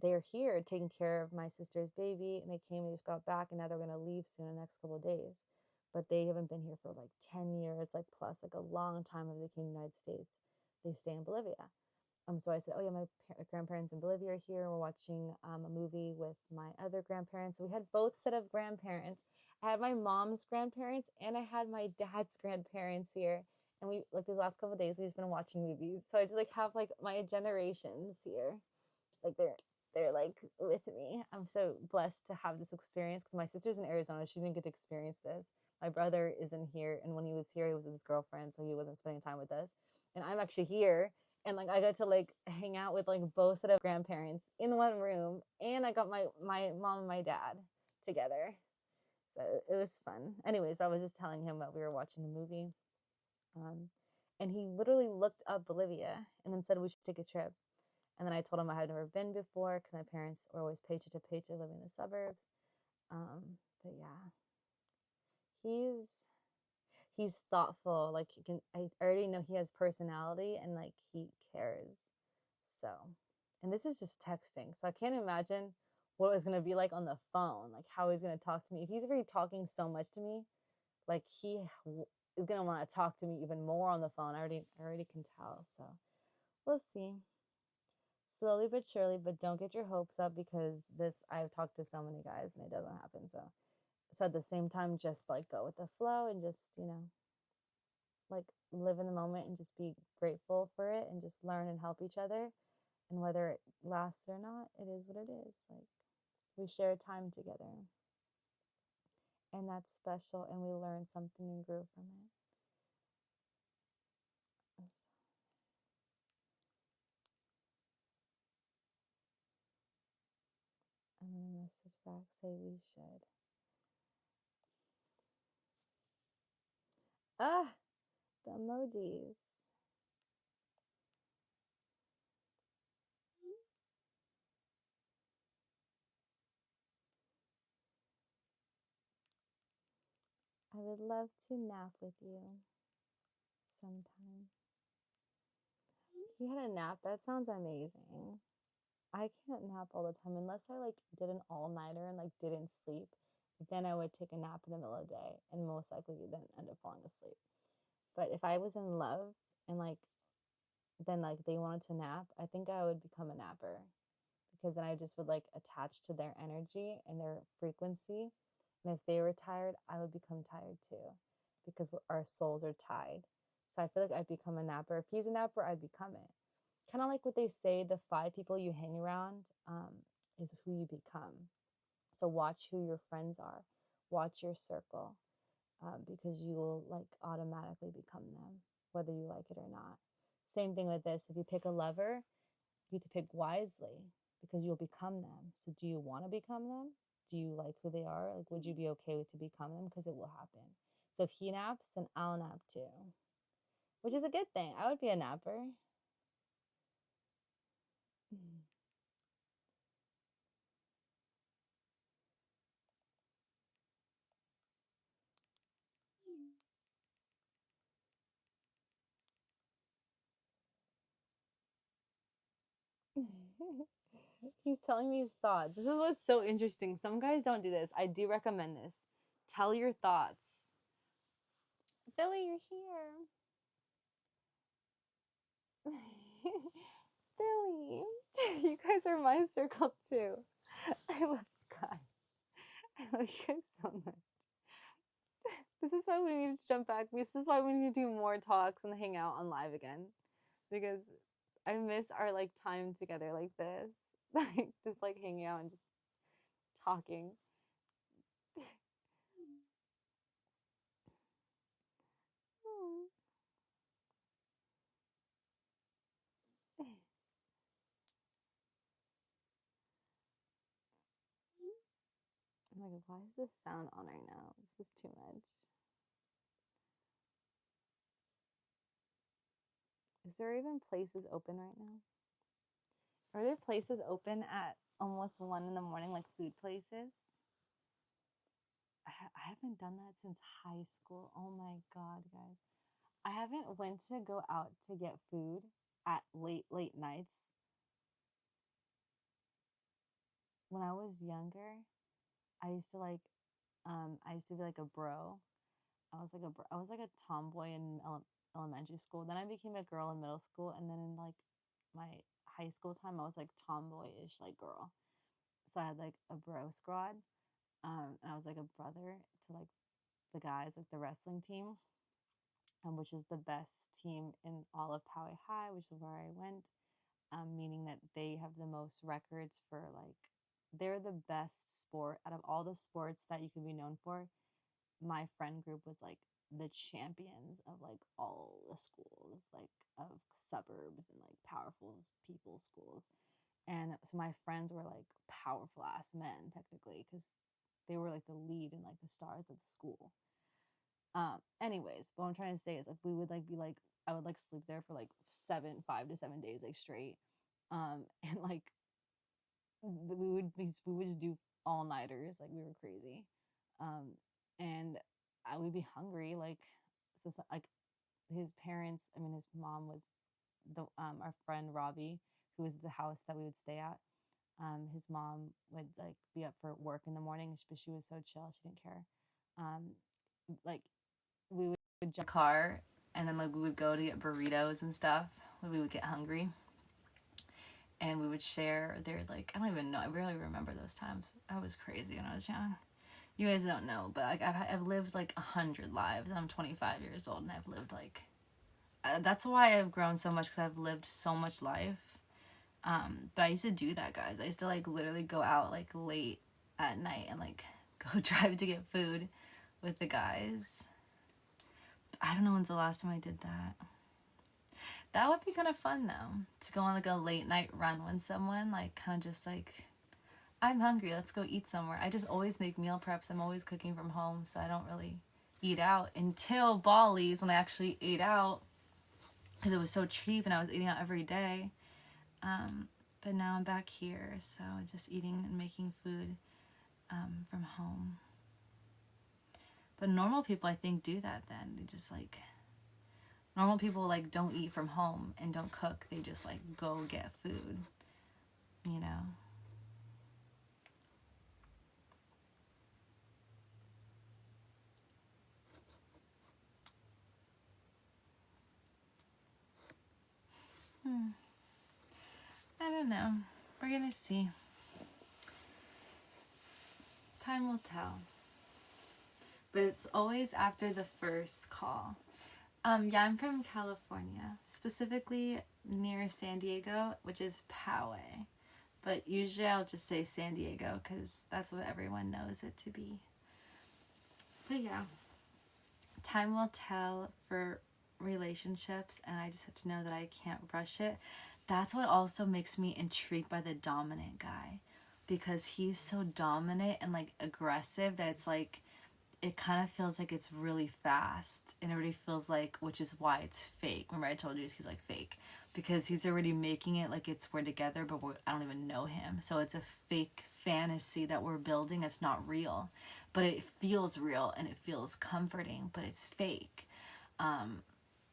they're here taking care of my sister's baby, and they came and just got back, and now they're gonna leave soon in the next couple of days. But they haven't been here for like 10 years, like plus like a long time. If they came to the United States, they stay in Bolivia. So I said, oh yeah, my grandparents in Bolivia are here. We're watching a movie with my other grandparents. So we had both set of grandparents. I had my mom's grandparents and I had my dad's grandparents here. And we like these last couple of days, we've just been watching movies. So I just like have like my generations here, like they're like with me. I'm so blessed to have this experience because my sister's in Arizona. She didn't get to experience this. My brother isn't here, and when he was here, he was with his girlfriend, so he wasn't spending time with us. And I'm actually here, and like I got to like hang out with like both set of grandparents in one room, and I got my mom and my dad together. So it was fun. Anyways, but I was just telling him that we were watching a movie, um, and he literally looked up Bolivia and then said we should take a trip. And then I told him I had never been before because my parents were always paycheck to paycheck living in the suburbs. But yeah, he's he's thoughtful. Like he can, I already know he has personality and like he cares. So, and this is just texting. So I can't imagine what it's gonna be like on the phone. Like how he's gonna talk to me. If he's already talking so much to me, like he is gonna want to talk to me even more on the phone. I already can tell. So we'll see. Slowly but surely, but don't get your hopes up because this I've talked to so many guys and it doesn't happen. So at the same time, just like go with the flow and just, like live in the moment and just be grateful for it and just learn and help each other. And whether it lasts or not, it is what it is. Like we share time together and that's special and we learn something and grew from it. I'm gonna message back, say we should. Ah, the emojis. I would love to nap with you sometime. You had a nap? That sounds amazing. I can't nap all the time unless I like did an all-nighter and like didn't sleep. Then I would take a nap in the middle of the day and most likely then end up falling asleep. But if I was in love and like then like they wanted to nap, I think I would become a napper because then I just would like attach to their energy and their frequency. And if they were tired, I would become tired too because our souls are tied. So I feel like I'd become a napper. If he's a napper, I'd become it. Kind of like what they say, the 5 people you hang around is who you become. So watch who your friends are, watch your circle, because you will like automatically become them, whether you like it or not. Same thing with this. If you pick a lover, you need to pick wisely because you'll become them. So do you want to become them? Do you like who they are? Like, would you be okay with to become them? Because it will happen. So if he naps, then I'll nap too, which is a good thing. I would be a napper. He's telling me his thoughts. This is what's so interesting. Some guys don't do this. I do recommend this. Tell your thoughts. Billy, you're here. Billy, you guys are my circle too. I love you guys. I love you guys so much. This is why we need to jump back. This is why we need to do more talks and hang out on live again. Because I miss our like time together like this. Like just like hanging out and just talking. I'm like, why is this sound on right now? This is too much. Is there even places open right now? Are there places open at almost 1 in the morning, like food places? I haven't done that since high school. Oh my God, guys. I haven't went to go out to get food at late nights. When I was younger, I used to like, I used to be like a bro. I was like a tomboy in elementary school. Then I became a girl in middle school, and then in like my high school time, I was like tomboyish, like girl. So I had like a bro squad, and I was like a brother to like the guys, like the wrestling team, which is the best team in all of Poway High, which is where I went, meaning that they have the most records for like, they're the best sport out of all the sports that you can be known for. My friend group was like the champions of like all the schools, like of suburbs and like powerful people schools. And so my friends were like powerful ass men technically because they were like the lead and like the stars of the school. Anyways, what I'm trying to say is like we would like be like, I would like sleep there for like 5 to 7 days like straight. And like we would just do all nighters, like we were crazy. And I would be hungry, like so like his parents, I mean his mom was the our friend Robbie, who was the house that we would stay at. His mom would like be up for work in the morning, but she was so chill, she didn't care. Like we would jump in the car, and then like we would go to get burritos and stuff when we would get hungry, and we would share their like, I don't even know, I really remember those times. I was crazy when I was young. You guys don't know, but like I've lived like 100 lives, and I'm 25 years old, and I've lived like that's why I've grown so much, because I've lived so much life. But I used to do that, guys. I used to like literally go out like late at night and like go drive to get food with the guys. I don't know when's the last time I did that. That would be kind of fun though, to go on like a late night run with someone, like kind of just like, I'm hungry, let's go eat somewhere. I just always make meal preps. I'm always cooking from home, so I don't really eat out until Bali's, when I actually ate out because it was so cheap and I was eating out every day. But now I'm back here, so just eating and making food from home. But normal people, I think, do that then. They just like, normal people like don't eat from home and don't cook. They just like go get food, you know? I don't know. We're gonna see. Time will tell. But it's always after the first call. Yeah, I'm from California, specifically near San Diego, which is Poway. But usually I'll just say San Diego because that's what everyone knows it to be. But yeah, time will tell for relationships, and I just have to know that I can't rush it. That's what also makes me intrigued by the dominant guy, because he's so dominant and like aggressive that it's like, it kind of feels like it's really fast, and it already feels like, which is why it's fake. Remember I told you he's like fake, because he's already making it like it's we're together, but I don't even know him. So it's a fake fantasy that we're building. It's not real, but it feels real and it feels comforting, but it's fake.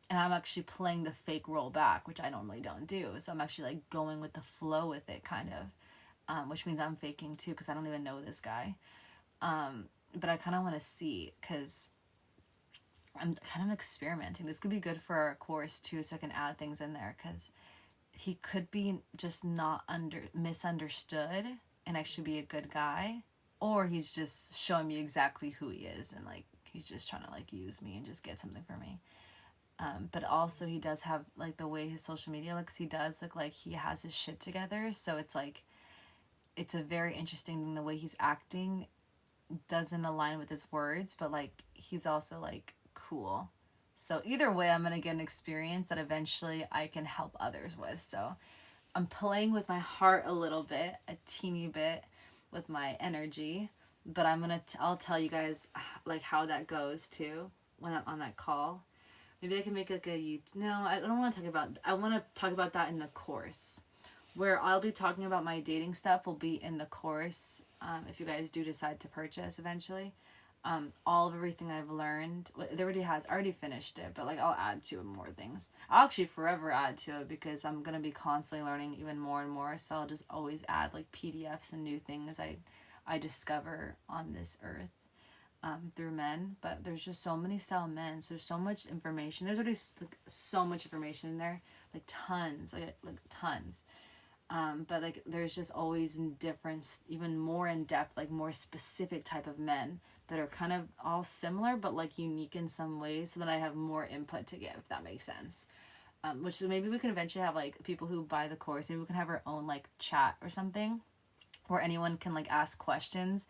And I'm actually playing the fake role back, which I normally don't do. So I'm actually like going with the flow with it, kind of, which means I'm faking too, because I don't even know this guy. but I kind of want to see, because I'm kind of experimenting. This could be good for our course too, so I can add things in there, because he could be just not misunderstood and actually be a good guy, or he's just showing me exactly who he is, and like he's just trying to like use me and just get something for me. But also he does have like the way his social media looks, he does look like he has his shit together, so it's like it's a very interesting thing. The way he's acting doesn't align with his words, but like he's also like cool. So either way, I'm gonna get an experience that eventually I can help others with. So I'm playing with my heart a little bit, a teeny bit, with my energy. But I'll tell you guys like how that goes too when I'm on that call. Maybe I can make like a no, I don't want to talk about. I want to talk about that in the course, where I'll be talking about my dating stuff. Will be in the course. If you guys do decide to purchase eventually, all of everything I've learned, it already has. I already finished it, but like I'll add to it more things. I'll actually forever add to it, because I'm gonna be constantly learning even more and more. So I'll just always add like PDFs and new things I discover on this earth. Through men, but there's just so many style men, so there's so much information. There's already like so much information in there, like tons, like tons. But like there's just always different, even more in depth, like more specific type of men that are kind of all similar but like unique in some ways, so that I have more input to give, if that makes sense. Which maybe we can eventually have like people who buy the course, maybe we can have our own like chat or something, where anyone can like ask questions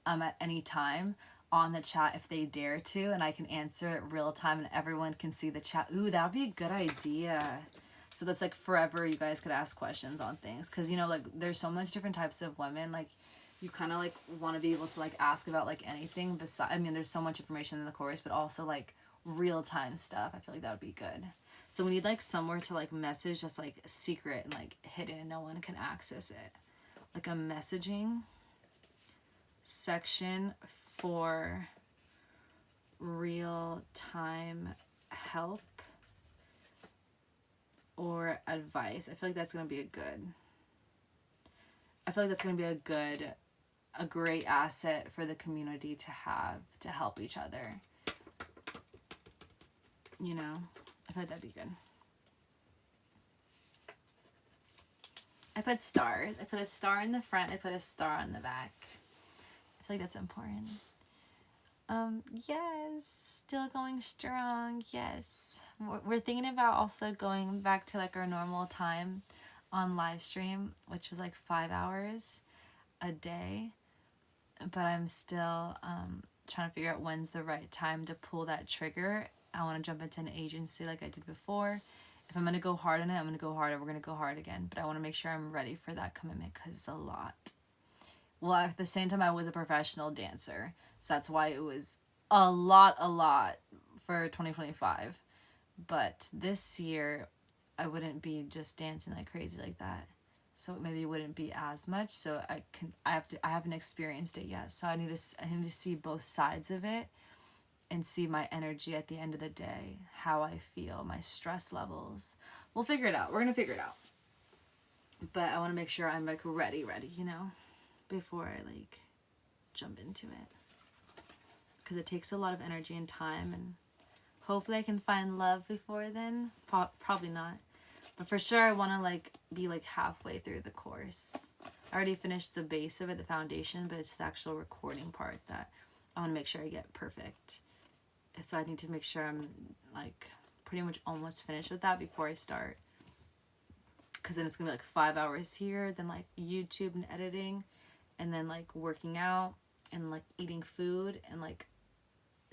at any time on the chat if they dare to, and I can answer it real time and everyone can see the chat. Ooh, that would be a good idea. So that's like forever you guys could ask questions on things, because you know like there's so much different types of women, like you kind of like want to be able to like ask about like anything besides, I mean there's so much information in the course, but also like real time stuff. I feel like that would be good. So we need like somewhere to like message that's like secret and like hidden and no one can access it, like a messaging section for real time help or advice. I feel like that's going to be a great asset for the community to have, to help each other. You know, I feel like that'd be good. I put stars. I put a star in the front. I put a star on the back. I feel like that's important. Yes, still going strong. Yes, we're thinking about also going back to like our normal time on live stream, which was like 5 hours a day. But I'm still trying to figure out when's the right time to pull that trigger. I want to jump into an agency like I did before. If I'm going to go hard on it, I'm going to go hard, and we're going to go hard again. But I want to make sure I'm ready for that commitment, because it's a lot. Well, at the same time, I was a professional dancer, so that's why it was a lot for 2025. But this year, I wouldn't be just dancing like crazy like that, so maybe it wouldn't be as much. So I haven't experienced it yet, so I need to see both sides of it and see my energy at the end of the day, how I feel, my stress levels. We'll figure it out. We're gonna figure it out. But I want to make sure I'm like ready, you know, before I like jump into it, because it takes a lot of energy and time, and hopefully I can find love before then. Probably not, but for sure I want to like be like halfway through the course. I already finished the base of it, the foundation, but it's the actual recording part that I want to make sure I get perfect. So I need to make sure I'm like pretty much almost finished with that before I start, because then it's gonna be like 5 hours here, then like YouTube and editing, and then like working out and like eating food and like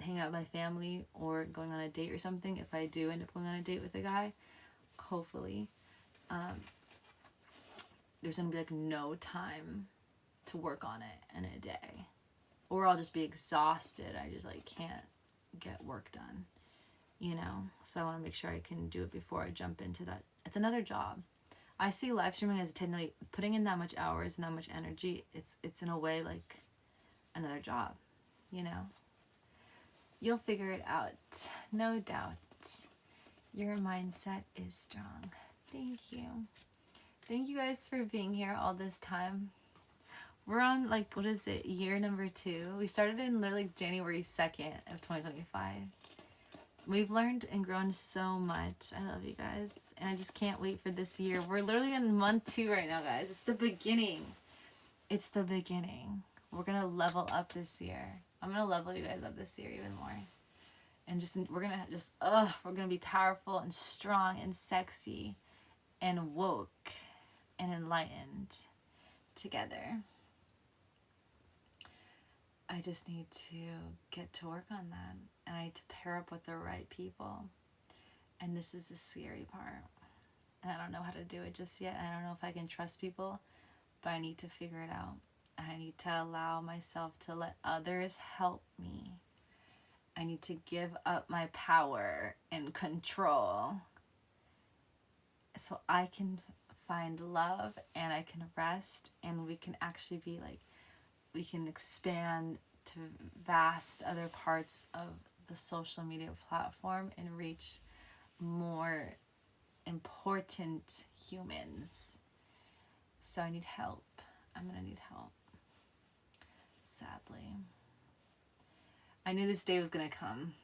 hanging out with my family or going on a date or something, if I do end up going on a date with a guy, hopefully. There's gonna be like no time to work on it in a day, or I'll just be exhausted. I just like can't get work done, you know. So I want to make sure I can do it before I jump into that. It's another job. I see live streaming as technically putting in that much hours and that much energy. It's in a way like another job, you know. You'll figure it out, no doubt. Your mindset is strong. Thank you. Thank you guys for being here all this time. We're on, like, what is it, year number 2. We started in literally January 2nd of 2025. We've learned and grown so much. I love you guys. And I just can't wait for this year. We're literally in month 2 right now, guys. It's the beginning. It's the beginning. We're going to level up this year. I'm going to level you guys up this year even more. And we're going to be powerful and strong and sexy and woke and enlightened together. I just need to get to work on that. And I need to pair up with the right people. And this is the scary part. And I don't know how to do it just yet. I don't know if I can trust people, but I need to figure it out. I need to allow myself to let others help me. I need to give up my power and control so I can find love and I can rest, and we can actually be like, we can expand to vast other parts of the social media platform and reach more important humans. So I need help. I'm gonna need help. Sadly. I knew this day was gonna come,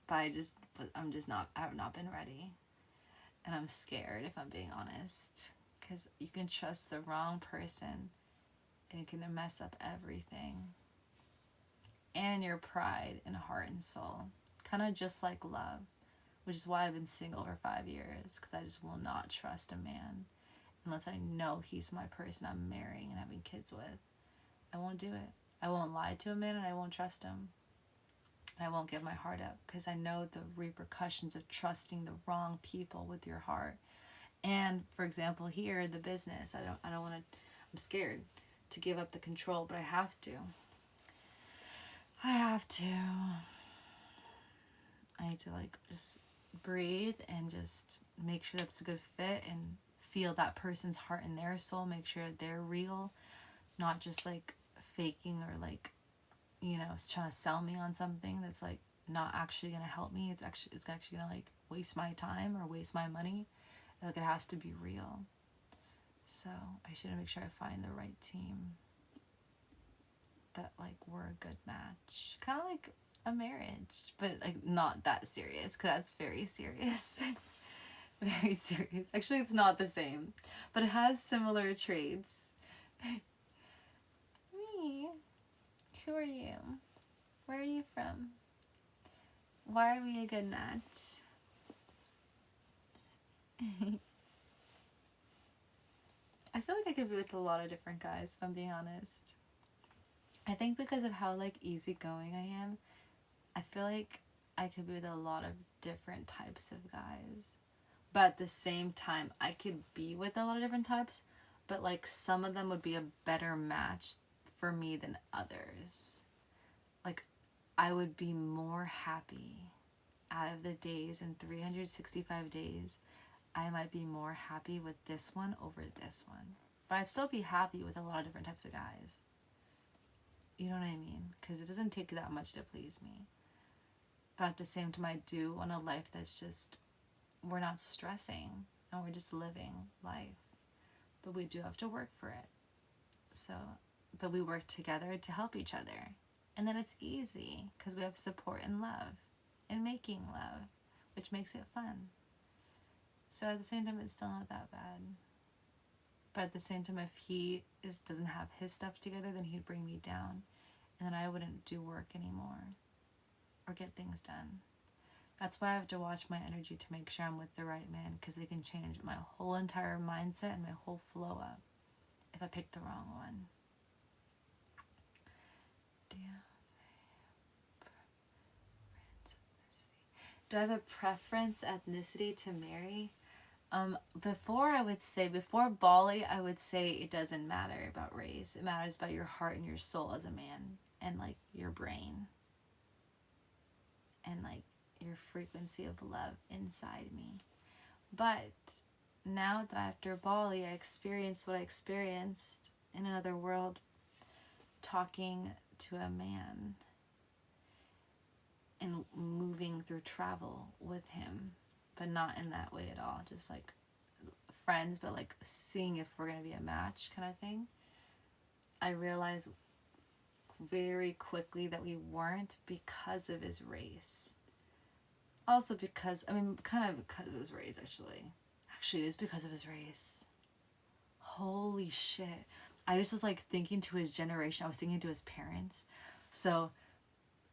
but I have not been ready. And I'm scared, if I'm being honest, because you can trust the wrong person and it can mess up everything. And your pride and heart and soul. Kind of just like love, which is why I've been single for 5 years, because I just will not trust a man unless I know he's my person I'm marrying and having kids with. I won't do it. I won't lie to a man, and I won't trust him. And I won't give my heart up, because I know the repercussions of trusting the wrong people with your heart. And for example, here, the business, I don't want to, I'm scared to give up the control, but I have to. I need to like just breathe and just make sure that's a good fit and feel that person's heart and their soul, make sure they're real, not just like faking or like, you know, trying to sell me on something that's like not actually gonna help me. It's actually gonna like waste my time or waste my money. Like, it has to be real. So I should make sure I find the right team that like we're a good match, kind of like a marriage, but like not that serious, because that's very serious. Very serious. Actually, it's not the same, but it has similar traits. Me. Who are you? Where are you from? Why are we a good match? I feel like I could be with a lot of different guys, if I'm being honest. I think because of how like easygoing I am, I feel like I could be with a lot of different types of guys. But at the same time, I could be with a lot of different types, but like some of them would be a better match for me than others. Like, I would be more happy out of the days in 365 days. I might be more happy with this one over this one. But I'd still be happy with a lot of different types of guys. You know what I mean? Because it doesn't take that much to please me. But at the same time, I do want a life that's just, we're not stressing and we're just living life. But we do have to work for it. So, but we work together to help each other. And then it's easy because we have support and love and making love, which makes it fun. So at the same time, it's still not that bad. But at the same time, if he doesn't have his stuff together, then he'd bring me down. And then I wouldn't do work anymore or get things done. That's why I have to watch my energy to make sure I'm with the right man, because it can change my whole entire mindset and my whole flow up if I pick the wrong one. Do I have a preference ethnicity to marry? Before Bali, I would say it doesn't matter about race. It matters about your heart and your soul as a man, and like your brain, and like your frequency of love inside me. But now that after Bali, I experienced what I experienced in another world, talking to a man and moving through travel with him, but not in that way at all. Just like friends, but like seeing if we're gonna be a match kind of thing. I realized very quickly that we weren't because of his race. Also because, I mean, kind of because of his race, actually. Actually, it is because of his race. Holy shit. I just was like thinking to his generation. I was thinking to his parents. So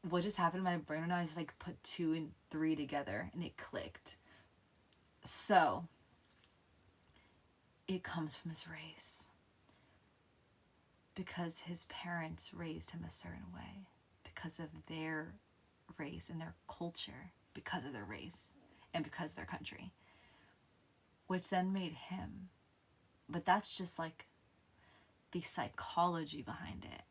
what just happened in my brain when I was like put 2 and 3 together and it clicked. So it comes from his race. Because his parents raised him a certain way. Because of their race and their culture. Because of their race. And because of their country. Which then made him. But that's just like the psychology behind it.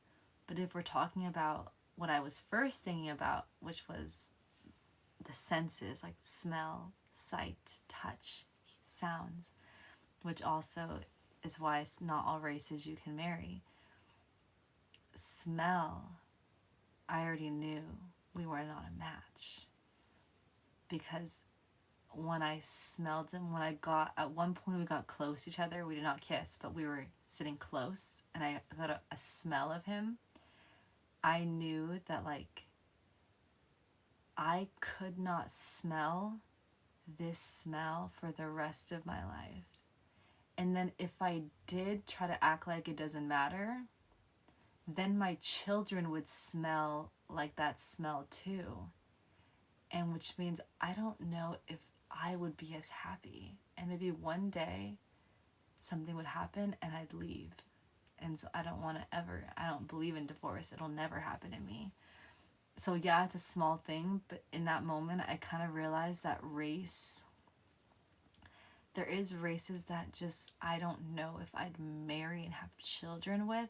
But if we're talking about what I was first thinking about, which was the senses, like smell, sight, touch, sounds, which also is why it's not all races you can marry. Smell, I already knew we were not a match. Because when I smelled him, at one point we got close to each other, we did not kiss, but we were sitting close, and I got a smell of him. I knew that, like, I could not smell this smell for the rest of my life. And then if I did try to act like it doesn't matter, then my children would smell like that smell too. And which means I don't know if I would be as happy. And maybe one day something would happen and I'd leave. And so I don't believe in divorce. It'll never happen to me. So yeah, it's a small thing, but in that moment I kind of realized that there is races that just, I don't know if I'd marry and have children with.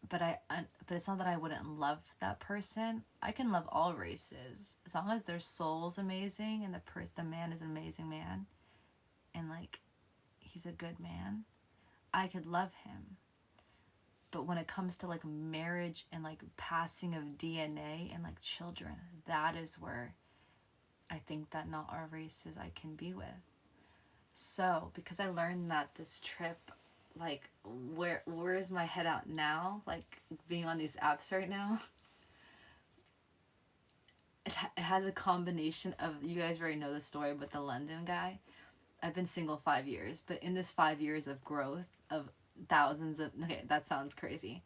But it's not that I wouldn't love that person. I can love all races as long as their soul's amazing and the man is an amazing man, and like he's a good man. I could love him. But when it comes to like marriage and like passing of DNA and like children, that is where I think that not all races I can be with. So because I learned that this trip, like where is my head out now, like being on these apps right now, it has a combination of, you guys already know the story, but the London guy, I've been single 5 years, but in this 5 years of growth of thousands of, okay, that sounds crazy,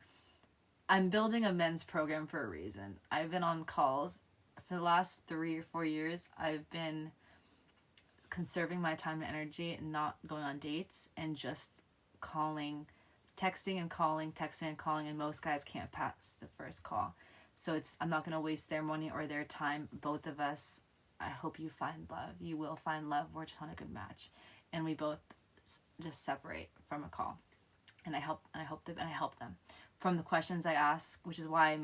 I'm building a men's program for a reason. I've been on calls for the last 3 or 4 years. I've been conserving my time and energy and not going on dates and just texting and calling, and most guys can't pass the first call. So I'm not going to waste their money or their time. Both of us, I hope you find love. You will find love. We're just on a good match. And we both just separate from a call. And I help them from the questions I ask, which is why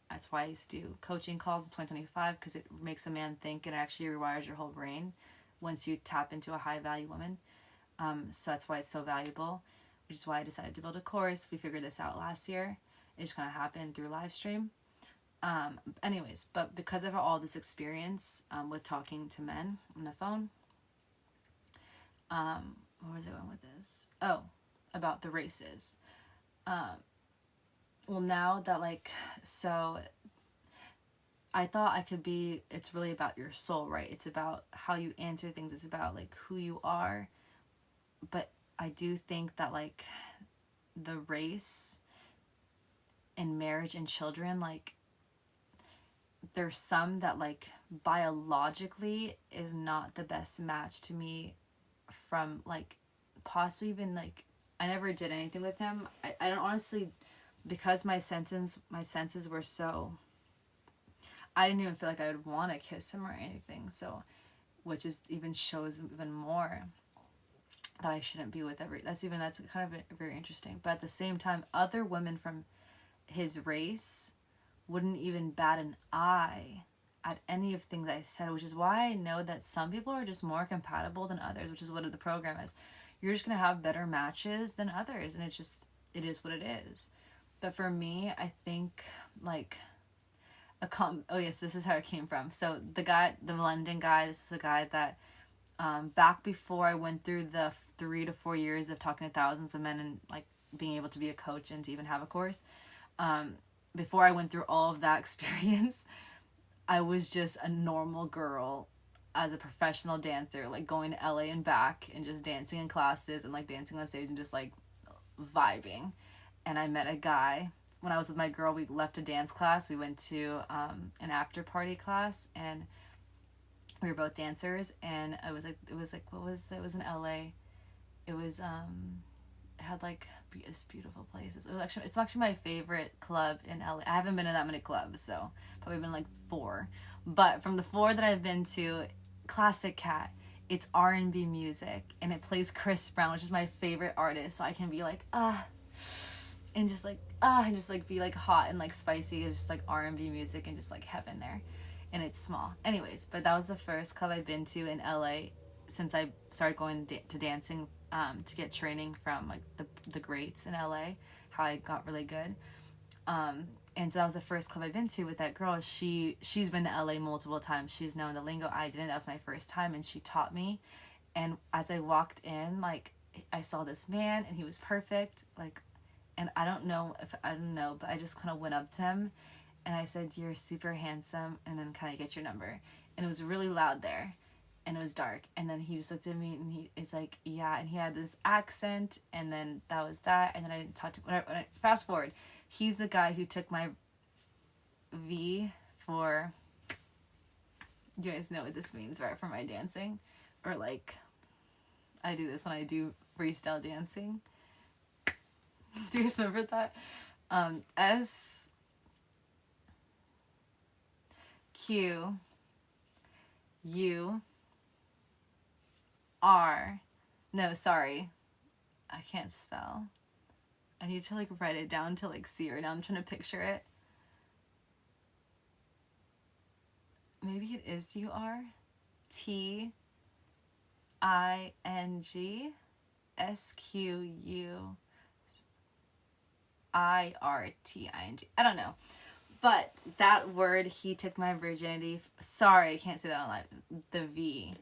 that's why I used to do coaching calls in 2025, because it makes a man think and it actually rewires your whole brain once you tap into a high value woman. So that's why it's so valuable, which is why I decided to build a course. We figured this out last year. It's just going to happen through live stream. Anyways, but because of all this experience with talking to men on the phone, where was I going with this? Oh, about the races. Well, now that so I thought it's really about your soul, right? It's about how you answer things. It's about like who you are. But I do think that like the race and marriage and children, like there's some that like biologically is not the best match to me, from like possibly even like I never did anything with him. I don't honestly, because my senses were so, I didn't even feel like I would want to kiss him or anything. So, which is even shows even more that I shouldn't be with that's kind of very interesting. But at the same time, other women from his race wouldn't even bat an eye at any of things I said, which is why I know that some people are just more compatible than others, which is what the program is. You're just going to have better matches than others, and it is what it is. But for me, I think like oh yes, this is how it came from. So the London guy, this is a guy that back before I went through the 3 to 4 years of talking to thousands of men and like being able to be a coach and to even have a course. Before I went through all of that experience, I was just a normal girl as a professional dancer, like going to LA and back and just dancing in classes and like dancing on stage and just like vibing. And I met a guy when I was with my girl. We left a dance class. We went to an after party class, and we were both dancers. And it was like what was it? It was in LA. It was it had like this beautiful places. It's actually my favorite club in LA. I haven't been in that many clubs, so probably been like 4. But from the 4 that I've been to, classic cat. It's R&B music, and it plays Chris Brown, which is my favorite artist. So I can be like and just like and just like be like hot and like spicy. It's just like R&B music and just like heaven there, and it's small. Anyways, but that was the first club I've been to in LA since I started going to dancing to get training from like the greats in LA. How I got really good. And so that was the first club I've been to with that girl. She's been to LA multiple times. She's known the lingo. I didn't. That was my first time, and she taught me. And as I walked in, like I saw this man, and he was perfect. Like, and I don't know, but I just kind of went up to him, and I said, "You're super handsome," and then kind of get your number. And it was really loud there, and it was dark. And then he just looked at me, and it's like, yeah. And he had this accent, and then that was that. And then I didn't talk to. When I fast forward. He's the guy who took my V for, you guys know what this means, right? For my dancing. Or like, I do this when I do freestyle dancing. Do you guys remember that? S Q U R. No, sorry. I can't spell. I need to like write it down to like see it. Now I'm trying to picture it. Maybe it is URTINGSQUIRTING. I don't know. But that word, he took my virginity. Sorry, I can't say that on live. The V.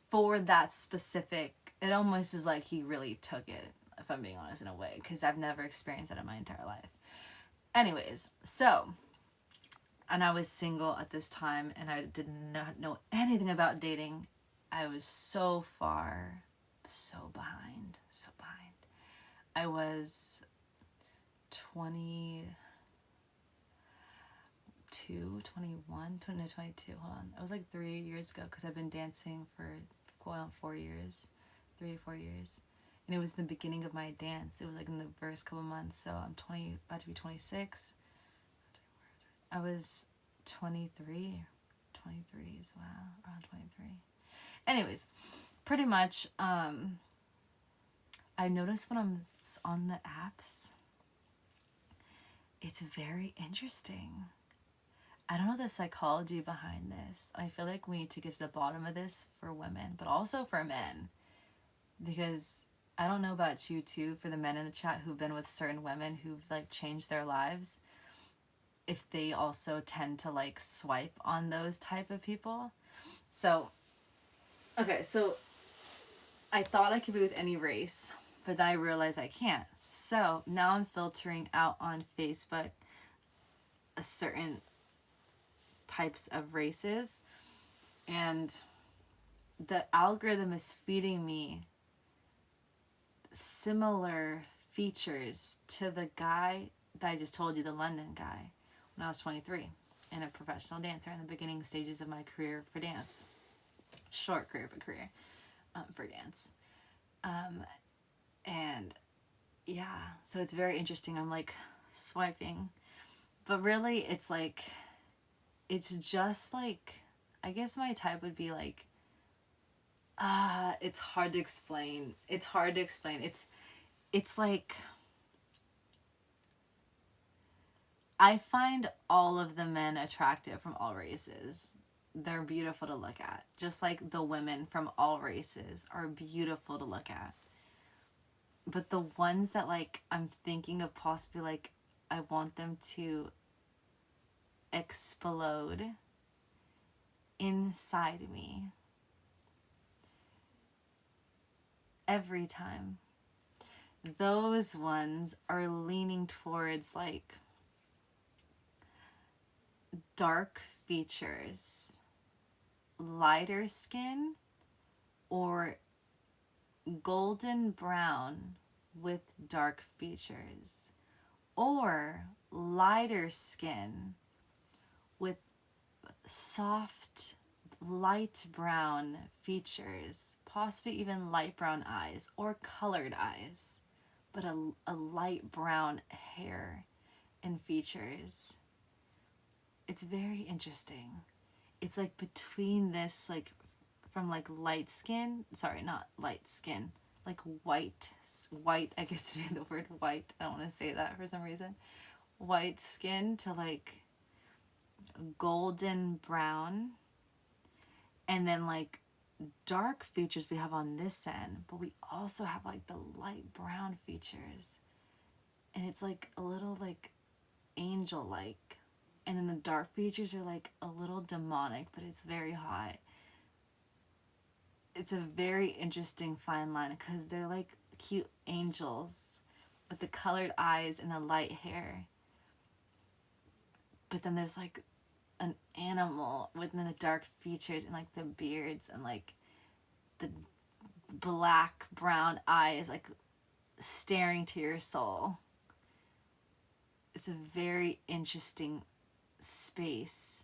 For that specific, it almost is like he really took it, if I'm being honest, in a way, because I've never experienced that in my entire life. Anyways, so, and I was single at this time, and I did not know anything about dating. I was so behind. I was 22, hold on. It was like 3 years ago, because I've been dancing for going on 4 years, 3 or 4 years. And it was the beginning of my dance. It was like in the first couple months. So I'm about to be 26. I was 23 as well, around 23. Anyways, pretty much, I noticed when I'm on the apps, it's very interesting. I don't know the psychology behind this. I feel like we need to get to the bottom of this for women, but also for men. Because I don't know about you too, for the men in the chat who've been with certain women who've like changed their lives, if they also tend to like swipe on those type of people. So, okay, so I thought I could be with any race, but then I realized I can't. So now I'm filtering out on Facebook a certain types of races, and the algorithm is feeding me similar features to the guy that I just told you, the London guy, when I was 23 and a professional dancer in the beginning stages of my career for dance. Short career, but career for dance. And yeah, so it's very interesting. I'm like swiping, but really it's like, it's just like, I guess my type would be like, it's hard to explain. It's like, I find all of the men attractive from all races. They're beautiful to look at. Just like the women from all races are beautiful to look at. But the ones that like, I'm thinking of possibly like, I want them to explode inside me every time. those ones are leaning towards like dark features, lighter skin, or golden brown with dark features, or lighter skin with soft light brown features, possibly even light brown eyes or colored eyes, but a light brown hair and features. It's very interesting. It's like between this, like from like light skin, sorry, not light skin, like white, I guess would be the word white. I don't want to say that for some reason. White skin to like golden brown, and then like dark features we have on this end, but we also have like the light brown features, and it's like a little like angel like, and then the dark features are like a little demonic, but it's very hot. It's a very interesting fine line because they're like cute angels with the colored eyes and the light hair, but then there's like an animal within the dark features and like the beards and like the black brown eyes like staring to your soul. It's a very interesting space,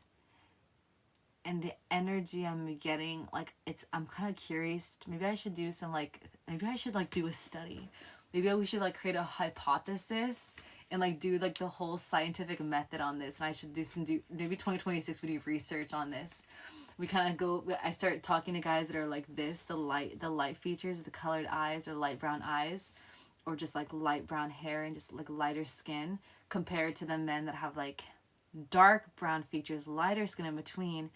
and the energy I'm getting, like I'm kind of curious. Maybe I should do some like, maybe I should like do a study. Maybe we should like create a hypothesis and like do like the whole scientific method on this. And I should maybe 2026 we do research on this. We kind of go, I start talking to guys that are like this, the light features, the colored eyes or light brown eyes, or just like light brown hair and just like lighter skin, compared to the men that have like dark brown features, lighter skin in between,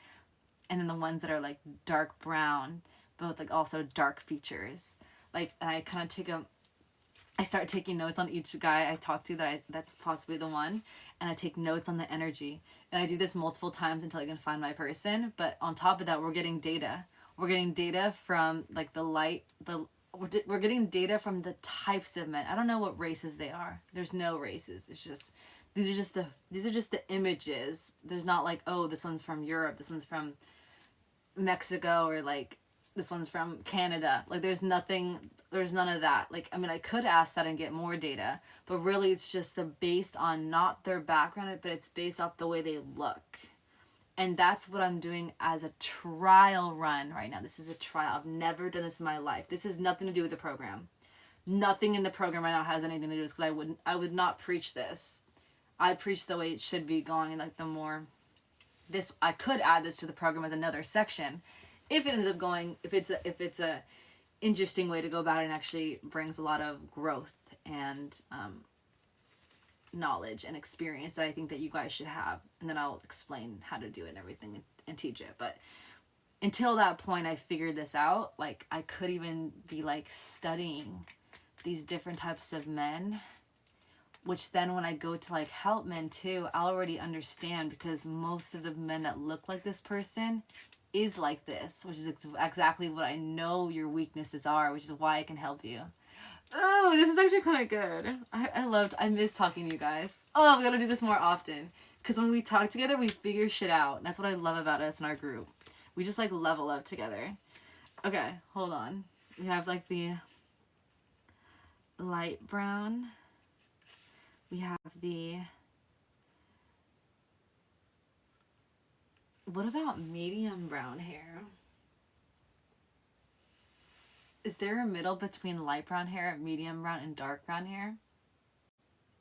and then the ones that are like dark brown but with like also dark features. Like, and I start taking notes on each guy I talk to that's possibly the one, and I take notes on the energy, and I do this multiple times until I can find my person. But on top of that, we're getting data from like we're getting data from the types of men. I don't know what races they are. There's no races. It's just these are just the images. There's not like, oh, this one's from Europe, this one's from Mexico, or like this one's from Canada. Like there's none of that. Like, I mean, I could ask that and get more data, but really it's just based on not their background, but it's based off the way they look. And that's what I'm doing as a trial run right now. This is a trial. I've never done this in my life. This has nothing to do with the program. Nothing in the program right now has anything to do with this, because I would not preach this. I preach the way it should be going, like the more this, I could add this to the program as another section if it ends up going, if it's a interesting way to go about it and actually brings a lot of growth and knowledge and experience that I think that you guys should have, and then I'll explain how to do it and everything and teach it. But until that point, I figured this out. Like, I could even be like studying these different types of men, which then when I go to like help men too, I'll already understand, because most of the men that look like this person is like this, which is exactly what I know your weaknesses are, which is why I can help you. Oh, this is actually kind of good. I miss talking to you guys. Oh, we gotta do this more often, because when we talk together, we figure shit out. And that's what I love about us in our group. We just like level up together. Okay, hold on. We have like the light brown. We have the, what about medium brown hair? Is there a middle between light brown hair, medium brown, and dark brown hair?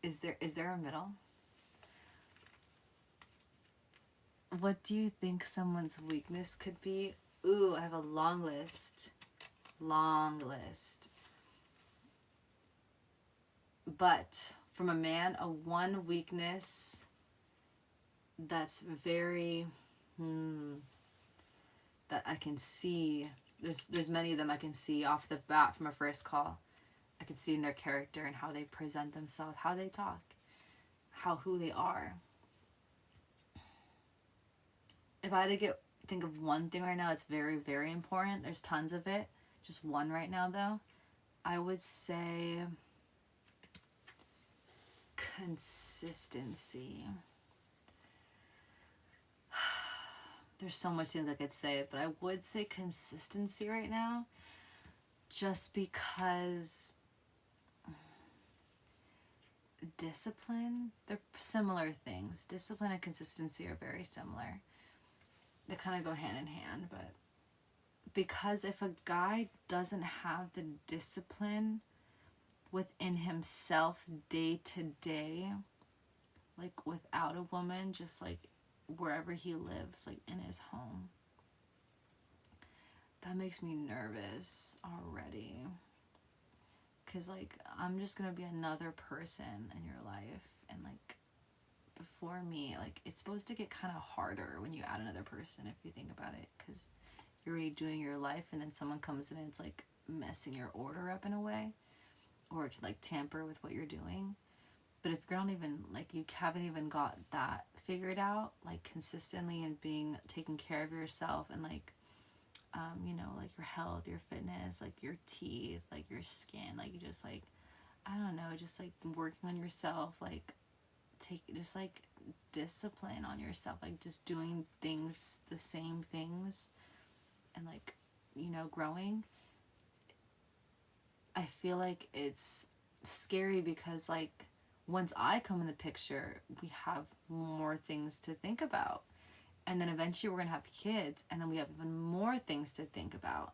Is there a middle? What do you think someone's weakness could be? Ooh, I have a long list. But from a man, a one weakness that's very, that I can see. There's many of them I can see off the bat from a first call. I can see in their character and how they present themselves, how they talk, who they are. If I had to think of one thing right now, it's very, very important. There's tons of it. Just one right now, though. I would say Consistency. There's so much things I could say, but I would say consistency right now, just because discipline, they're similar things. Discipline and consistency are very similar. They kind of go hand in hand, but because if a guy doesn't have the discipline within himself day to day, like without a woman, just like wherever he lives, like in his home, that makes me nervous already. Because like I'm just gonna be another person in your life, and like before me, like it's supposed to get kind of harder when you add another person, if you think about it, because you're already doing your life, and then someone comes in and it's like messing your order up in a way, or it could like tamper with what you're doing. But if you're not even like, you haven't even got that figured out, like consistently, and being taking care of yourself, and like you know, like your health, your fitness, like your teeth, like your skin, like you just like, I don't know, just like working on yourself, like just like discipline on yourself, like just doing things, the same things, and like, you know, growing. I feel like it's scary because like once I come in the picture, we have more things to think about. And then eventually we're going to have kids, and then we have even more things to think about.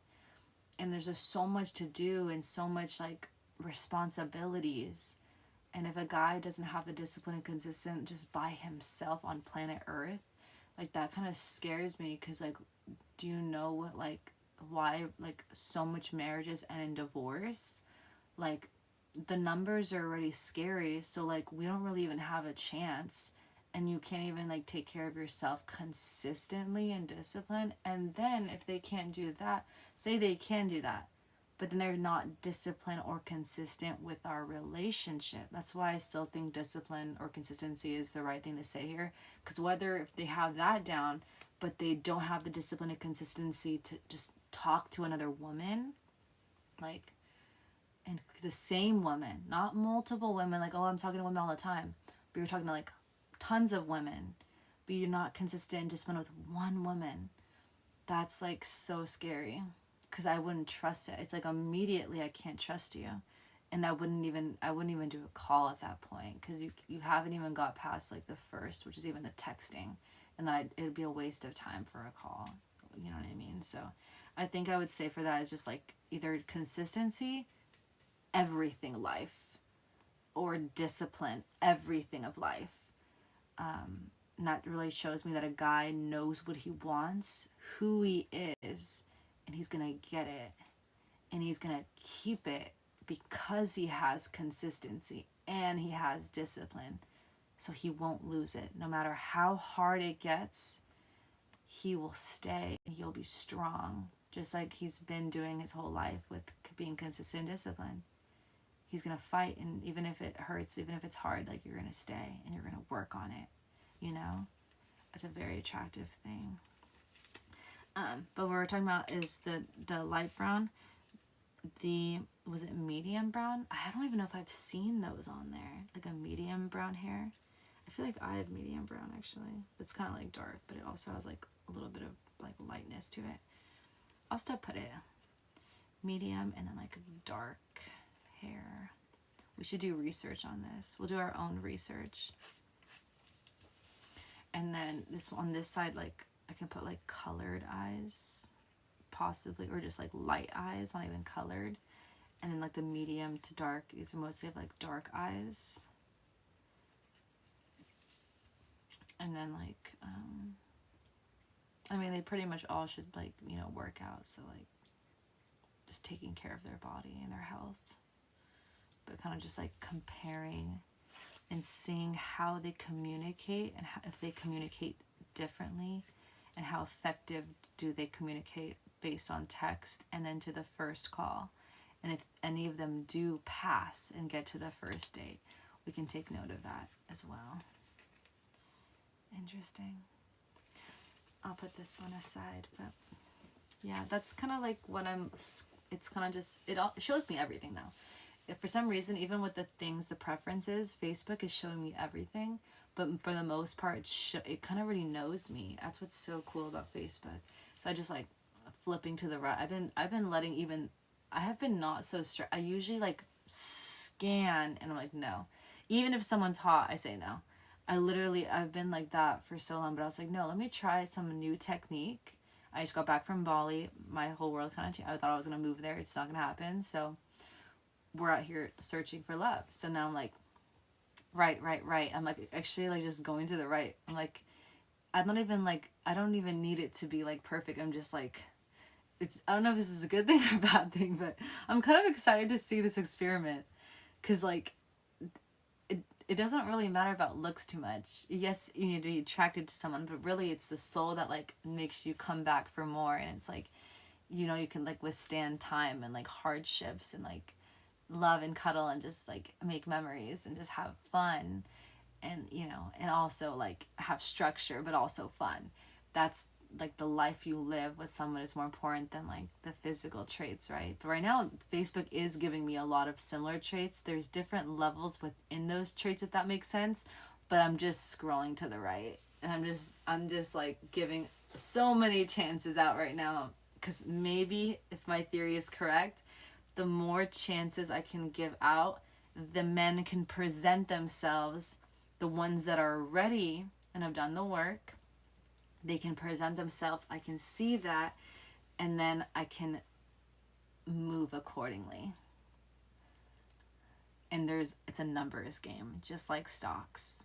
And there's just so much to do, and so much like responsibilities. And if a guy doesn't have the discipline and consistent just by himself on planet Earth, like that kind of scares me, because like, do you know what, like, why like so much marriages end in divorce? Like the numbers are already scary, so like we don't really even have a chance, and you can't even like take care of yourself consistently and discipline. And then if they can't do that, say they can do that, but then they're not disciplined or consistent with our relationship. That's why I still think discipline or consistency is the right thing to say here, because whether if they have that down but they don't have the discipline and consistency to just talk to another woman, like, and the same woman, not multiple women, like, oh, I'm talking to women all the time, but you're talking to like tons of women, but you're not consistent and disciplined with one woman, that's like so scary, because I wouldn't trust it. It's like immediately I can't trust you, and I wouldn't even do a call at that point, because you haven't even got past like the first, which is even the texting, and then it'd be a waste of time for a call. You know what I mean? So I think I would say for that is just like either consistency, everything life, or discipline, everything of life. And that really shows me that a guy knows what he wants, who he is, and he's gonna get it, and he's gonna keep it, because he has consistency and he has discipline. So he won't lose it. No matter how hard it gets, he will stay. He'll be strong, just like he's been doing his whole life with being consistent and disciplined. He's gonna fight, and even if it hurts, even if it's hard, like you're gonna stay and you're gonna work on it. You know, it's a very attractive thing. But what we're talking about is the light brown. Was it medium brown? I don't even know if I've seen those on there. Like a medium brown hair. I feel like I have medium brown actually. It's kind of like dark, but it also has like a little bit of like lightness to it. I'll still put it medium, and then like dark hair. We should do research on this. We'll do our own research. And then this on this side, like I can put like colored eyes, possibly, or just like light eyes, not even colored. And then like the medium to dark, these are mostly have like dark eyes. And then like, I mean, they pretty much all should like, you know, work out. So like just taking care of their body and their health, but kind of just like comparing and seeing how they communicate, and how, if they communicate differently, and how effective do they communicate based on text and then to the first call. And if any of them do pass and get to the first date, we can take note of that as well. Interesting. I'll put this one aside, but yeah, that's kind of like what it's kind of just, it shows me everything though. for some reason, even with the things, the preferences, Facebook is showing me everything. But for the most part, it kind of already knows me. That's what's so cool about Facebook. So I just like flipping to the right. I've been letting even, I have been not so strict. I usually like scan and I'm like, no. Even if someone's hot, I say no. I've been like that for so long, but I was like, no, let me try some new technique. I just got back from Bali. My whole world kind of changed. I thought I was going to move there. It's not going to happen. So we're out here searching for love. So now I'm like, right. I'm like, actually, like, just going to the right. I'm like, I don't even need it to be like perfect. I'm just like, I don't know if this is a good thing or a bad thing, but I'm kind of excited to see this experiment. Because, like, it doesn't really matter about looks too much. Yes, you need to be attracted to someone, but really it's the soul that, like, makes you come back for more. And it's like, you know, you can, like, withstand time and, like, hardships and, like, love and cuddle and just, like, make memories and just have fun. And, you know, and also, like, have structure, but also fun. That's, like, the life you live with someone is more important than, like, the physical traits, right? But right now, Facebook is giving me a lot of similar traits. There's different levels within those traits, if that makes sense. But I'm just scrolling to the right. And I'm just like, giving so many chances out right now. Because maybe, if my theory is correct, the more chances I can give out, the men can present themselves, the ones that are ready and have done the work, they can present themselves. I can see that, and then I can move accordingly. And it's a numbers game, just like stocks.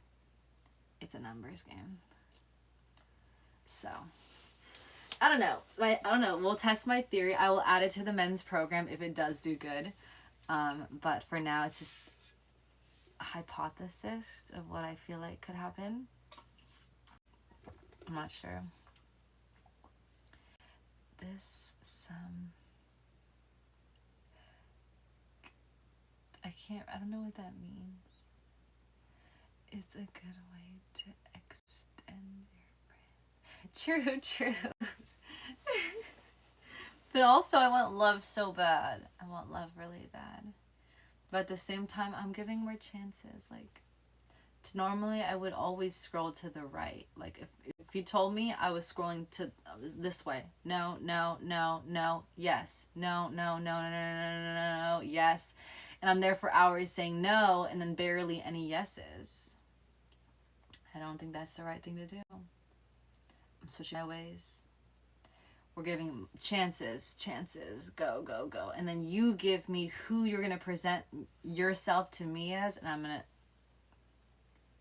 It's a numbers game. So, I don't know. We'll test my theory. I will add it to the men's program if it does do good. But for now, it's just a hypothesis of what I feel like could happen. I'm not sure. I don't know what that means. It's a good way to extend your brand. True. But also, I want love so bad. I want love really bad. But at the same time, I'm giving more chances. Like, normally I would always scroll to the right. Like, if you told me I was scrolling I was this way. No, yes. No, yes. And I'm there for hours saying no and then barely any yeses. I don't think that's the right thing to do. I'm switching my ways. We're giving chances, go. And then you give me who you're going to present yourself to me as, and I'm going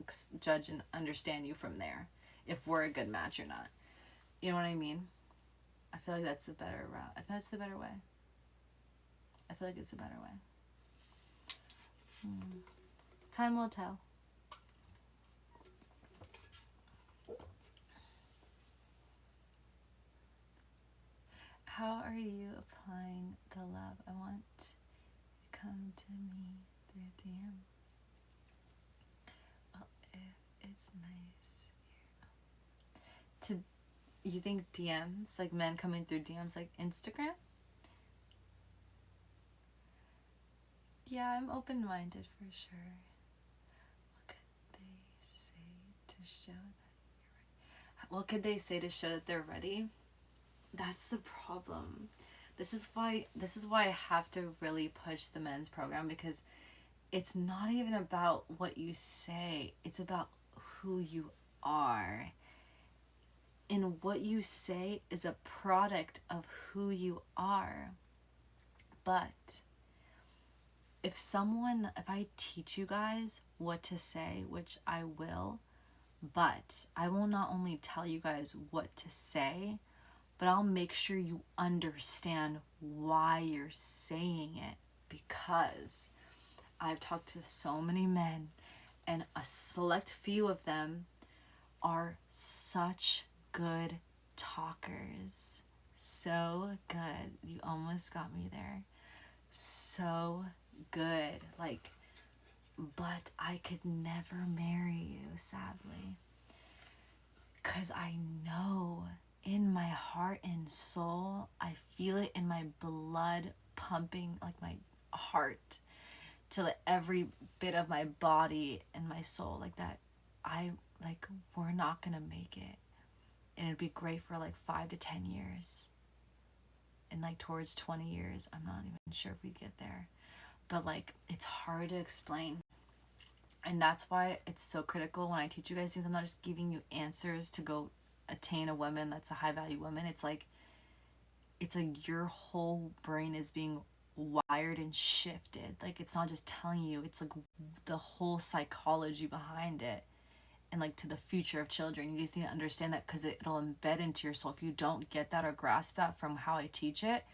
to judge and understand you from there, if we're a good match or not. You know what I mean? I feel like that's a better route. I think that's the better way. I feel like it's a better way. Time will tell. How are you applying the love? I want to come to me through DM. Well, if it's nice. You think DMs, like men coming through DMs, like Instagram? Yeah, I'm open-minded for sure. What could they say to show that you're ready? What could they say to show that they're ready? That's the problem. This is why I have to really push the men's program, because it's not even about what you say. It's about who you are. And what you say is a product of who you are. But if I teach you guys what to say, which I will, but I will not only tell you guys what to say, but I'll make sure you understand why you're saying it, because I've talked to so many men, and a select few of them are such good talkers. So good. You almost got me there. So good. Like, but I could never marry you, sadly. Because I know in my heart and soul, I feel it in my blood pumping, like my heart, to like every bit of my body and my soul, like that I like we're not gonna make it, and it'd be great for like 5 to 10 years, and like towards 20 years I'm not even sure if we get there, but like it's hard to explain. And that's why it's so critical when I teach you guys things. I'm not just giving you answers to go attain a woman that's a high value woman. It's like your whole brain is being wired and shifted. Like it's not just telling you, it's like the whole psychology behind it, and like to the future of children. You just need to understand that, because it'll embed into your soul. If you don't get that or grasp that from how I teach it,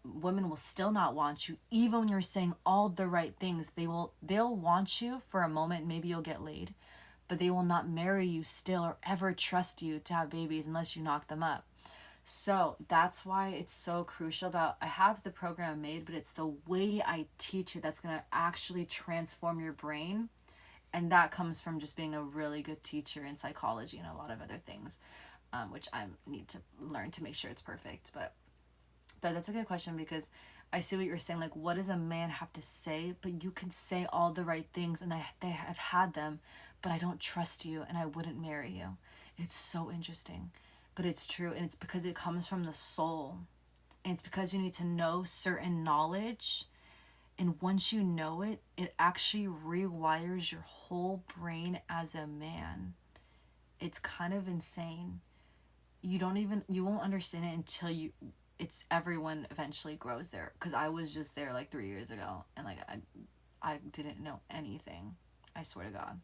women will still not want you, even when you're saying all the right things. They'll want you for a moment, maybe you'll get laid, but they will not marry you still or ever trust you to have babies unless you knock them up. So that's why it's so crucial about, I have the program made, but it's the way I teach it that's going to actually transform your brain. And that comes from just being a really good teacher in psychology and a lot of other things, which I need to learn to make sure it's perfect. But that's a good question, because I see what you're saying. Like, what does a man have to say? But you can say all the right things, and I've had them, but I don't trust you, and I wouldn't marry you. It's so interesting, but it's true, and it's because it comes from the soul, and it's because you need to know certain knowledge, and once you know it, it actually rewires your whole brain as a man. It's kind of insane. You won't understand it until it's everyone eventually grows there, because I was just there like 3 years ago, and like I didn't know anything. I swear to God,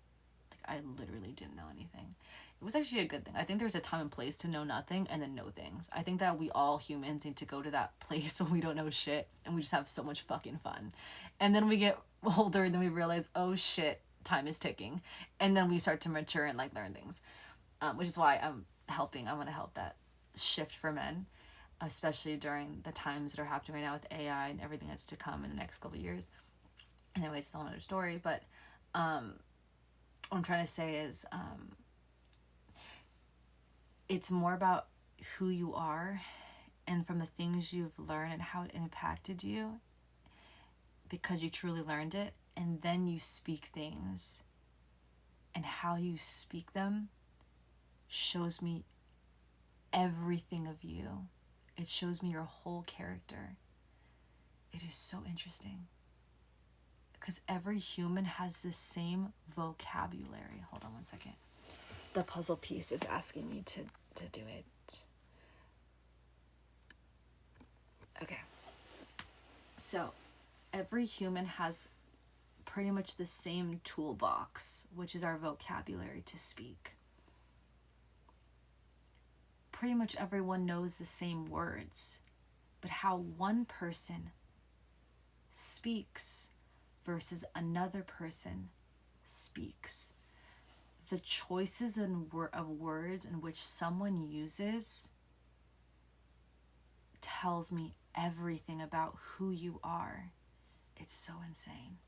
like I literally didn't know anything. It was actually a good thing. I think there's a time and place to know nothing and then know things. I think that we all humans need to go to that place when we don't know shit and we just have so much fucking fun, and then we get older and then we realize, oh shit, time is ticking, and then we start to mature and like learn things, which is why I want to help that shift for men, especially during the times that are happening right now with AI and everything that's to come in the next couple of years. Anyways, it's a whole other story, but what I'm trying to say is it's more about who you are and from the things you've learned and how it impacted you, because you truly learned it, and then you speak things, and how you speak them shows me everything of you. It shows me your whole character. It is so interesting, because every human has the same vocabulary. Hold on one second. The puzzle piece is asking me to do it. Okay. So every human has pretty much the same toolbox, which is our vocabulary to speak. Pretty much everyone knows the same words, but how one person speaks versus another person speaks, the choices of words in which someone uses tells me everything about who you are. It's so insane.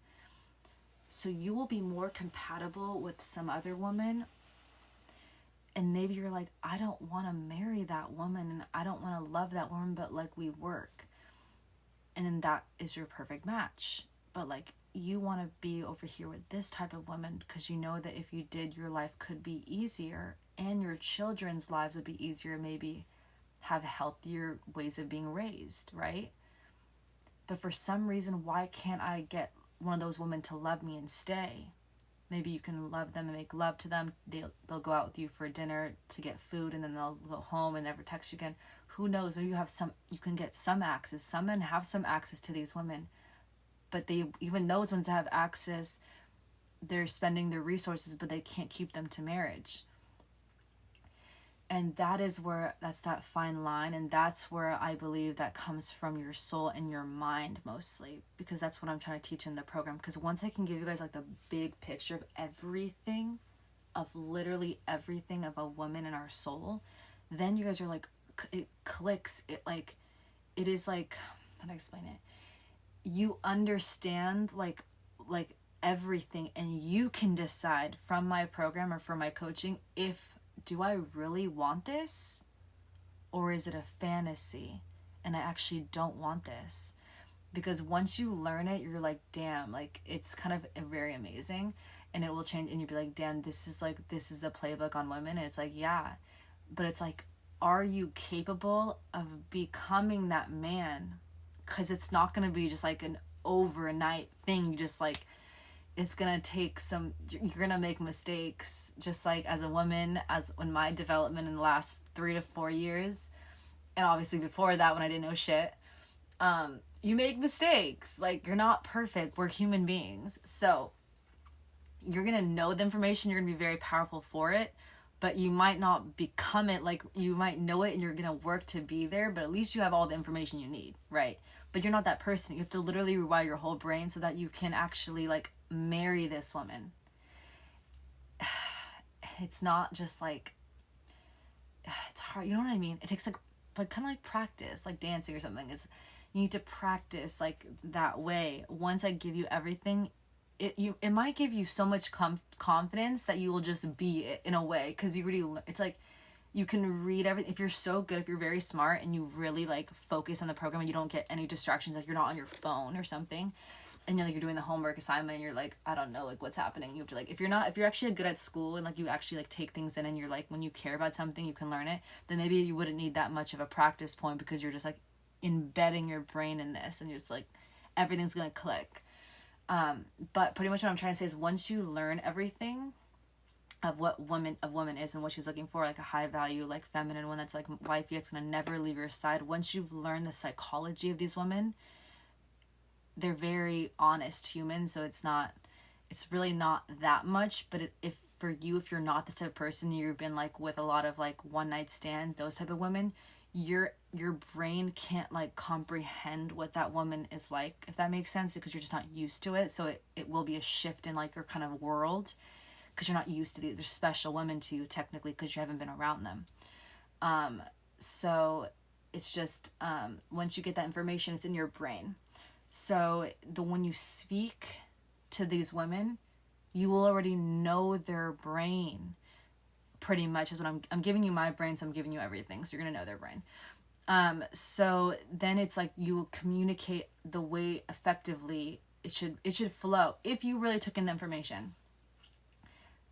So you will be more compatible with some other woman, and maybe you're like, I don't want to marry that woman and I don't want to love that woman, but like we work. And then that is your perfect match. But like you want to be over here with this type of woman because you know that if you did, your life could be easier and your children's lives would be easier, maybe have healthier ways of being raised, right? But for some reason, why can't I get one of those women to love me and stay? Maybe you can love them and make love to them. They'll go out with you for dinner to get food, and then they'll go home and never text you again. Who knows? Maybe you can get some access. Some men have some access to these women, but even those ones that have access, they're spending their resources, but they can't keep them to marriage. And that's that fine line, and that's where I believe that comes from your soul and your mind mostly, because that's what I'm trying to teach in the program. Because once I can give you guys like the big picture of everything, of literally everything of a woman in our soul, then you guys are like, it clicks. It is like, how do I explain it? You understand like everything, and you can decide from my program or from my coaching, do I really want this, or is it a fantasy and I actually don't want this? because once you learn it, you're like, damn, like it's kind of very amazing, and it will change, and you'll be like, damn, this is the playbook on women, and it's like, yeah, but it's like, are you capable of becoming that man? Because it's not going to be just like an overnight thing. You just like, it's going to take some, you're going to make mistakes, just like as a woman, as in my development in the last 3 to 4 years, and obviously before that when I didn't know shit. You make mistakes. Like, you're not perfect. We're human beings. So you're going to know the information. You're going to be very powerful for it, but you might not become it. Like, you might know it and you're going to work to be there, but at least you have all the information you need, right? But you're not that person. You have to literally rewire your whole brain so that you can actually like marry this woman. It's not just like, it's hard. You know what I mean? It takes like kind of like practice, like dancing or something. Is you need to practice like that way. Once I give you everything, it might give you so much confidence that you will just be it in a way, because you really, it's like you can read everything. If you're so good, if you're very smart and you really like focus on the program and you don't get any distractions, like you're not on your phone or something, and you're like, you're doing the homework assignment and you're like, I don't know like what's happening, you have to like, if you're actually good at school and like you actually like take things in and you're like, when you care about something you can learn it, then maybe you wouldn't need that much of a practice point, because you're just like embedding your brain in this and you're just like, everything's gonna click. But pretty much what I'm trying to say is, once you learn everything of what woman is and what she's looking for, like a high value, like feminine one that's like wifey, it's gonna never leave your side. Once you've learned the psychology of these women, they're very honest humans, so it's really not that much. But if for you, if you're not the type of person, you've been like with a lot of like one night stands, those type of women, your brain can't like comprehend what that woman is like, if that makes sense, because you're just not used to it. So it will be a shift in like your kind of world, because you're not used to they're special women to you technically, because you haven't been around them. So it's just, once you get that information, it's in your brain. So when you speak to these women, you will already know their brain pretty much, is what I'm giving you my brain, so I'm giving you everything, so you're gonna know their brain. So then it's like you will communicate the way effectively it should flow if you really took in the information.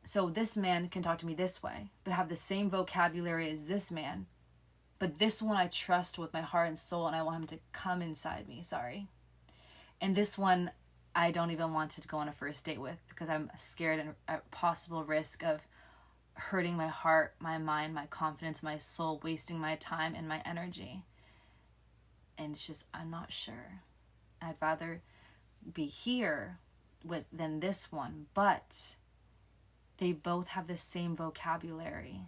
So this man can talk to me this way, but have the same vocabulary as this man, but this one I trust with my heart and soul, and I want him to come inside me. Sorry. And this one I don't even want to go on a first date with, because I'm scared and at possible risk of hurting my heart, my mind, my confidence, my soul, wasting my time and my energy. And it's just, I'm not sure. I'd rather be here than this one, but they both have the same vocabulary.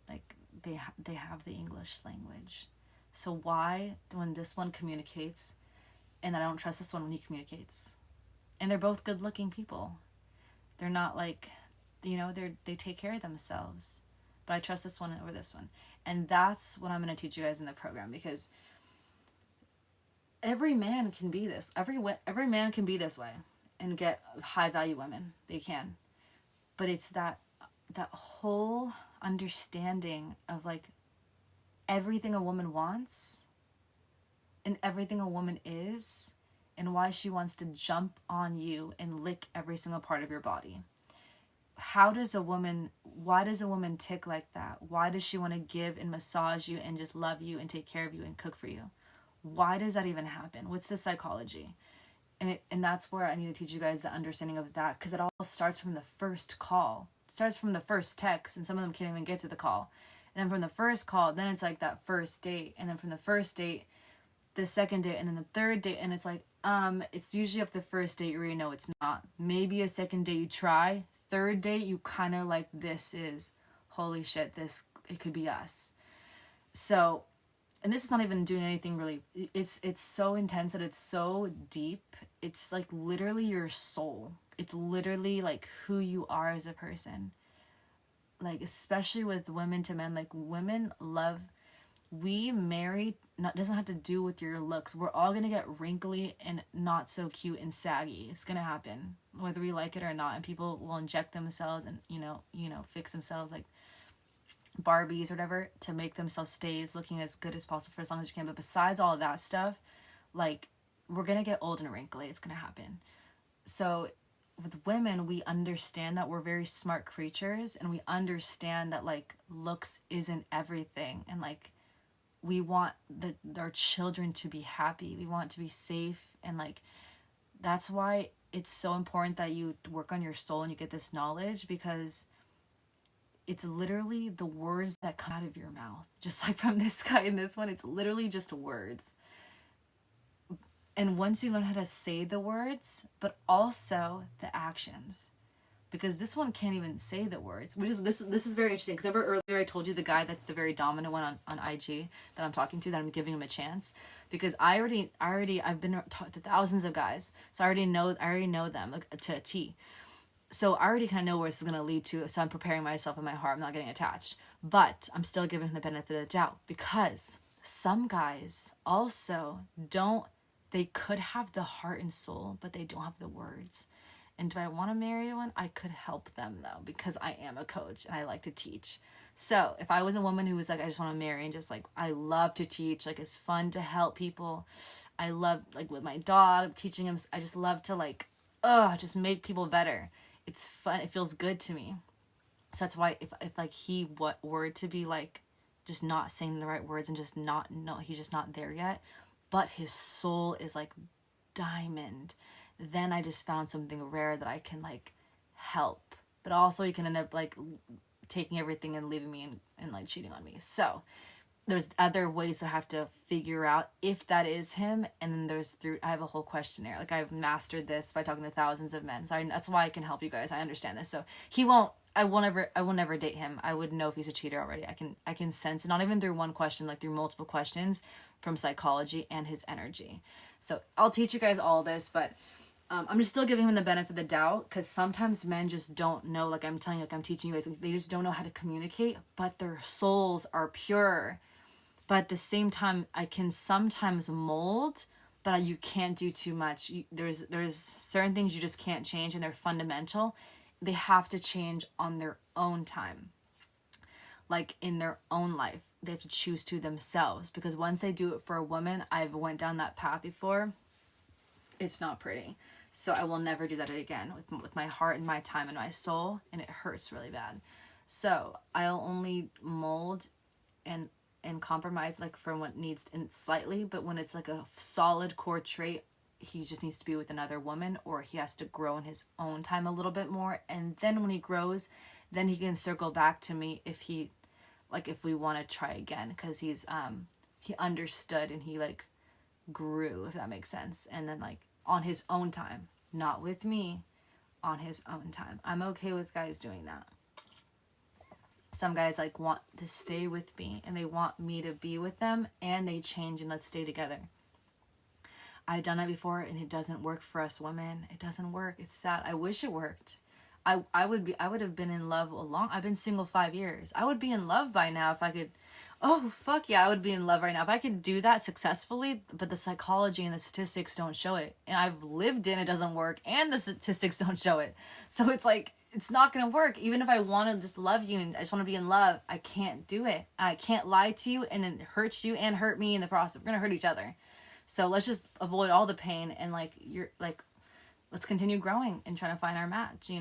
Like they have the English language. So why, when this one communicates, and I don't trust this one when he communicates? And they're both good looking people. They're not like, they take care of themselves, but I trust this one over this one. And that's what I'm going to teach you guys in the program, because every man can be this. Every man can be this way and get high value women. They can. But it's that whole understanding of like everything a woman wants and everything a woman is, and why she wants to jump on you and lick every single part of your body. Why does a woman tick like that? Why does she want to give and massage you and just love you and take care of you and cook for you? Why does that even happen? What's the psychology? And that's where I need to teach you guys the understanding of that, because it all starts from the first call. It starts from the first text, and some of them can't even get to the call. And then from the first call, then it's like that first date, and then from the first date, the second date, and then the third date, and it's like, it's usually after the first date you already know it's not. Maybe a second date you try. Third date you kind of like, this is, holy shit, it could be us. So, and this is not even doing anything really, it's so intense that it's so deep. It's like literally your soul. It's literally like who you are as a person. Like, especially with women to men, like women love, we marry, doesn't have to do with your looks. We're all gonna get wrinkly and not so cute and saggy. It's gonna happen whether we like it or not, and people will inject themselves and fix themselves like Barbies or whatever to make themselves stay as looking as good as possible for as long as you can. But besides all of that stuff, like, we're gonna get old and wrinkly. It's gonna happen. So with women, we understand that we're very smart creatures, and we understand that like looks isn't everything, and like we want our children to be happy. We want to be safe, and like that's why it's so important that you work on your soul and you get this knowledge, because it's literally the words that come out of your mouth. Just like from this guy in this one, it's literally just words. And once you learn how to say the words, but also the actions, because this one can't even say the words, which is this is very interesting, because remember earlier I told you the guy that's the very dominant one on IG that I'm talking to, that I'm giving him a chance, because I've been talked to thousands of guys, so I already know them like to a T. So I already kind of know where this is going to lead to, so I'm preparing myself in my heart. I'm not getting attached, but I'm still giving him the benefit of the doubt, because some guys also don't, they could have the heart and soul, but they don't have the words. And do I want to marry one? I could help them though, because I am a coach and I like to teach. So if I was a woman who was like, I just want to marry, and just like, I love to teach, like it's fun to help people. I love, like with my dog, teaching him, I just love to like, just make people better. It's fun. It feels good to me. So that's why if like he were to be like just not saying the right words and just not, no, he's just not there yet, but his soul is like diamond, then I just found something rare that I can like help. But also he can end up like taking everything and leaving me and like cheating on me. So there's other ways that I have to figure out if that is him. And then I have a whole questionnaire. Like I've mastered this by talking to thousands of men. So that's why I can help you guys. I understand this. So I will never date him. I would know if he's a cheater already. I can sense it, not even through one question, like through multiple questions from psychology and his energy. So I'll teach you guys all this, but I'm just still giving him the benefit of the doubt, because sometimes men just don't know, like I'm telling you, like I'm teaching you guys, they just don't know how to communicate, but their souls are pure. But at the same time, I can sometimes mold, but you can't do too much. There's certain things you just can't change, and they're fundamental. They have to change on their own time, like in their own life. They have to choose to themselves, because once they do it for a woman, I've went down that path before. It's not pretty. So I will never do that again with my heart and my time and my soul, and it hurts really bad. So I'll only mold and compromise like for what needs and slightly, but when it's like a solid core trait, he just needs to be with another woman, or he has to grow in his own time a little bit more, and then when he grows, then he can circle back to me if we want to try again, because he understood and he like grew, if that makes sense, and then like on his own time, not with me, on his own time. I'm okay with guys doing that. Some guys like want to stay with me and they want me to be with them, and they change and let's stay together. I've done that before and it doesn't work for us women. It doesn't work. It's sad. I wish it worked. I would have been in love I've been single 5 years. I would be in love by now if I could. Oh fuck yeah, I would be in love right now if I could do that successfully, but the psychology and the statistics don't show it. And I've lived in it doesn't work, and the statistics don't show it. So it's like, it's not going to work. Even if I want to just love you and I just want to be in love, I can't do it. I can't lie to you and then hurt you and hurt me in the process. We're going to hurt each other. So let's just avoid all the pain, and like let's continue growing and trying to find our match,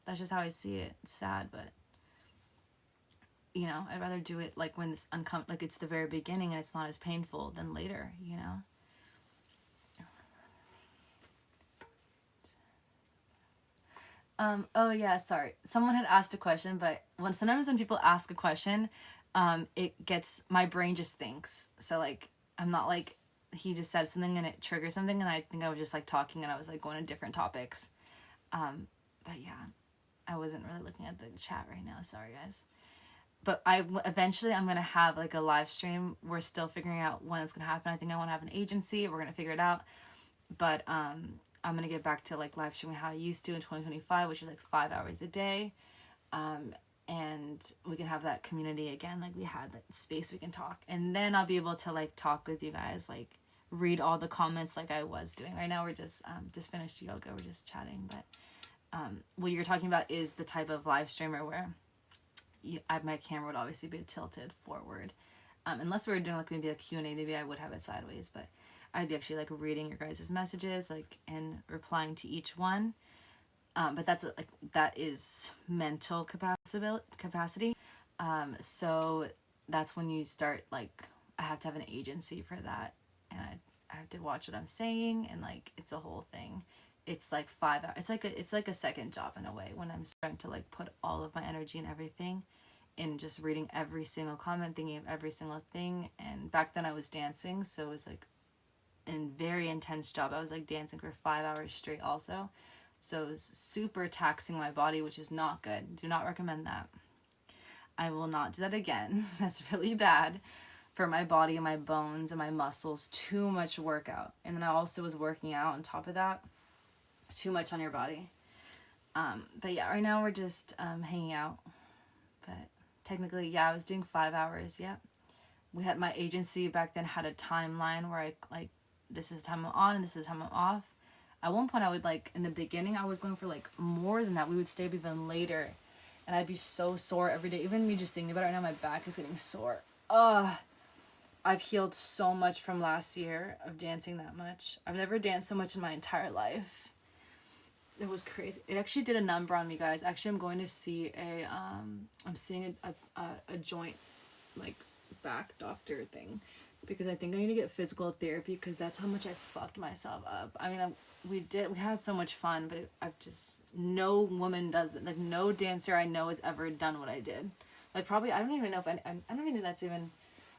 That's just how I see it. It's sad, but I'd rather do it like when it's like it's the very beginning and it's not as painful than later, Oh yeah, sorry. Someone had asked a question, but sometimes when people ask a question, it gets, my brain just thinks. So like, I'm not like, he just said something and it triggers something, and I think I was just like talking and I was like going to different topics. But yeah, I wasn't really looking at the chat right now. Sorry guys. But eventually I'm going to have like a live stream. We're still figuring out when it's going to happen. I think I want to have an agency. We're going to figure it out. But I'm going to get back to like live streaming how I used to in 2025, which is like 5 hours a day. And we can have that community again. Like we had that space we can talk. And then I'll be able to like talk with you guys, like read all the comments like I was doing. Right now we're just finished yoga. We're just chatting. But what you're talking about is the type of live streamer where my camera would obviously be tilted forward. Unless we were doing like maybe a Q&A, maybe I would have it sideways, but I'd be actually like reading your guys' messages, like, and replying to each one. But that's like, that is mental capacity. So that's when you start, like, I have to have an agency for that, and I have to watch what I'm saying, and like, it's a whole thing. It's like 5 hours. It's like a second job in a way, when I'm starting to like put all of my energy and everything in just reading every single comment, thinking of every single thing. And back then I was dancing, so it was like a very intense job. I was like dancing for 5 hours straight also. So it was super taxing my body, which is not good. Do not recommend that. I will not do that again. That's really bad for my body and my bones and my muscles. Too much workout. And then I also was working out on top of that. Too much on your body. But yeah, right now we're just hanging out. But technically, yeah, I was doing 5 hours. Yep. We had, my agency back then had a timeline where I, like, this is the time I'm on and this is the time I'm off. At one point I would, like, in the beginning I was going for like more than that. We would stay up even later, and I'd be so sore every day. Even me just thinking about it right now, my back is getting sore. I've healed so much from last year of dancing that much. I've never danced so much in my entire life. It was crazy. It actually did a number on me, guys. Actually, I'm going to see I'm seeing a joint, like, back doctor thing, because I think I need to get physical therapy, because that's how much I fucked myself up. I mean, we had so much fun, but I've just, no woman does that. Like, no dancer I know has ever done what I did. Like, probably, I don't even know if I don't even think that's even,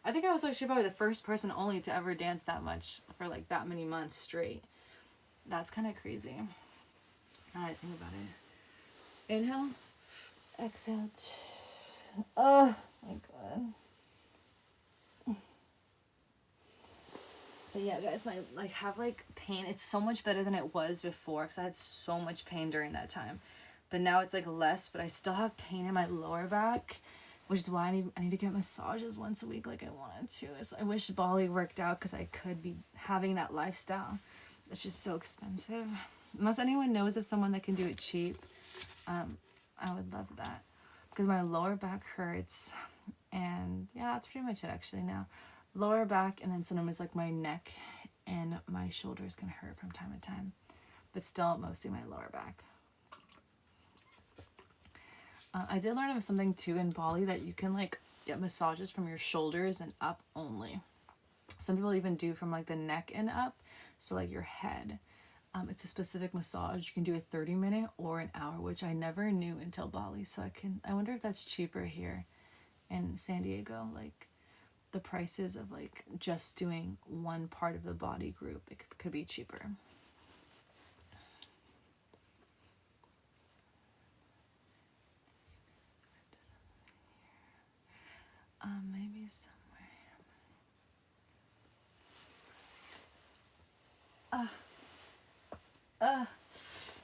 I think I was actually probably the first person only to ever dance that much for like that many months straight. That's kind of crazy. Now that I think about it. Inhale, exhale. Oh my god. But yeah, guys, my, like, have like pain. It's so much better than it was before, because I had so much pain during that time. But now it's like less, but I still have pain in my lower back, which is why I need to get massages once a week like I wanted to. I wish Bali worked out, because I could be having that lifestyle. It's just so expensive. Unless anyone knows of someone that can do it cheap, I would love that, because my lower back hurts. And yeah, that's pretty much it actually now. Lower back, and then sometimes like my neck and my shoulders can hurt from time to time, but still mostly my lower back. I did learn of something too in Bali, that you can like get massages from your shoulders and up only. Some people even do from like the neck and up, so like your head. It's a specific massage. You can do a 30-minute or an hour, which I never knew until Bali. So I wonder if that's cheaper here in San Diego. Like, the prices of like just doing one part of the body group, it could be cheaper. Maybe somewhere.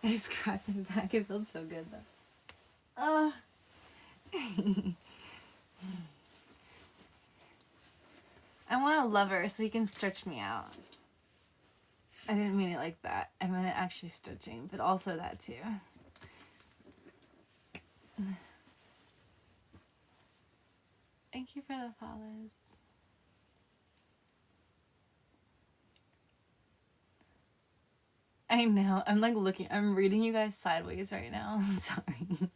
I just cracked my back. It feels so good though. I want a lover so he can stretch me out. I didn't mean it like that. I meant it actually stretching, but also that too. Thank you for the follows. I know. I'm like looking. I'm reading you guys sideways right now. I'm sorry.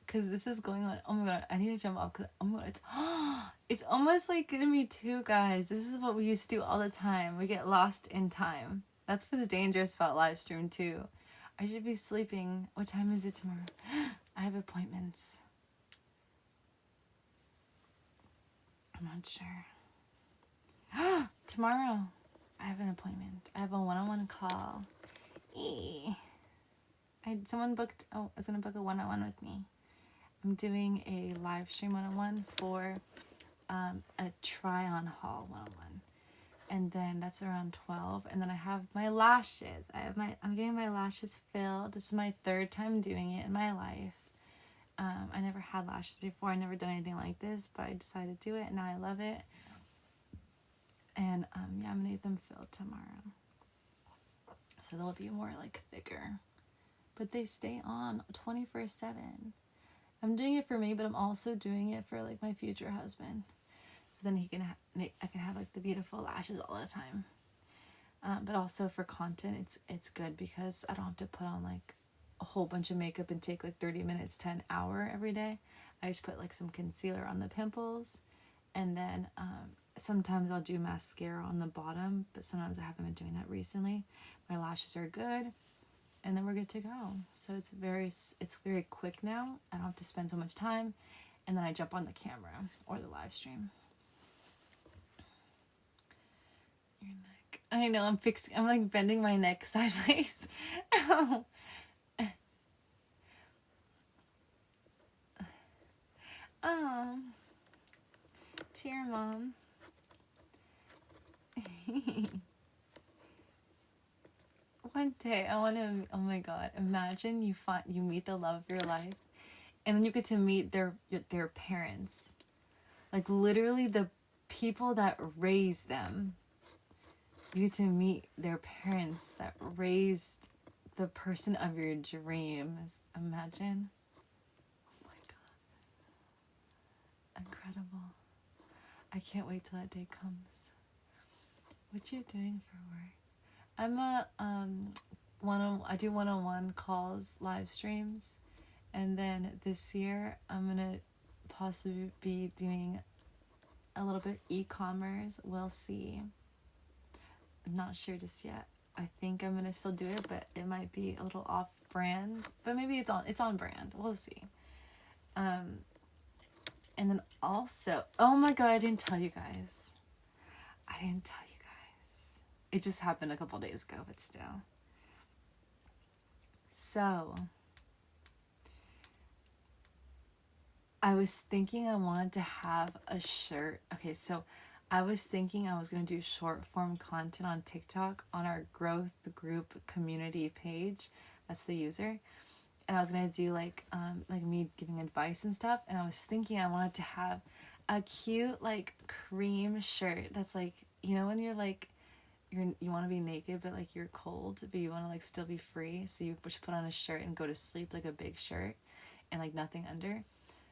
Because this is going on. Oh my god. I need to jump off. Because, oh my god. It's almost like gonna be two, guys. This is what we used to do all the time. We get lost in time. That's what's dangerous about live stream too. I should be sleeping. What time is it tomorrow? I have appointments. I'm not sure. Tomorrow, I have an appointment. I have a one-on-one call. Someone booked. Oh, I was gonna book a one-on-one with me. I'm doing a live stream one-on-one for a try-on haul one-on-one, and then that's around 12. And then I have my lashes. I'm getting my lashes filled. This is my 3rd time doing it in my life. I never had lashes before. I never done anything like this, but I decided to do it, and now I love it. And yeah, I'm gonna get them filled tomorrow, so they'll be more like thicker, but they stay on 24/7. I'm doing it for me, but I'm also doing it for like my future husband. so then he can I can have like the beautiful lashes all the time. But also for content, it's good because I don't have to put on like a whole bunch of makeup and take like 30 minutes to an hour every day. I just put like some concealer on the pimples, and then sometimes I'll do mascara on the bottom, but sometimes I haven't been doing that recently. My lashes are good, and then we're good to go. So it's very quick now. I don't have to spend so much time, and then I jump on the camera or the live stream. Your neck. I know, I'm like bending my neck sideways. Oh. Oh. To your mom. One day I want to, oh my god, imagine you meet the love of your life, and then you get to meet their parents. Like literally the people that raised them. You get to meet their parents that raised the person of your dreams. Imagine. Oh my god. Incredible. I can't wait till that day comes. What you doing for work? I'm I do one-on-one calls, live streams, and then this year I'm gonna possibly be doing a little bit e-commerce. We'll see. I'm not sure just yet. I think I'm gonna still do it, but it might be a little off brand. But maybe it's on brand. We'll see. And then also, oh my god, I didn't tell you guys. It just happened a couple days ago, but still. So, I was thinking I wanted to have a shirt. Okay, so I was thinking I was going to do short form content on TikTok on our growth group community page. That's the user. And I was going to do like me giving advice and stuff. And I was thinking I wanted to have a cute like cream shirt that's like, you know, when you're like, you want to be naked but like you're cold but you want to like still be free, so you just put on a shirt and go to sleep, like a big shirt and like nothing under.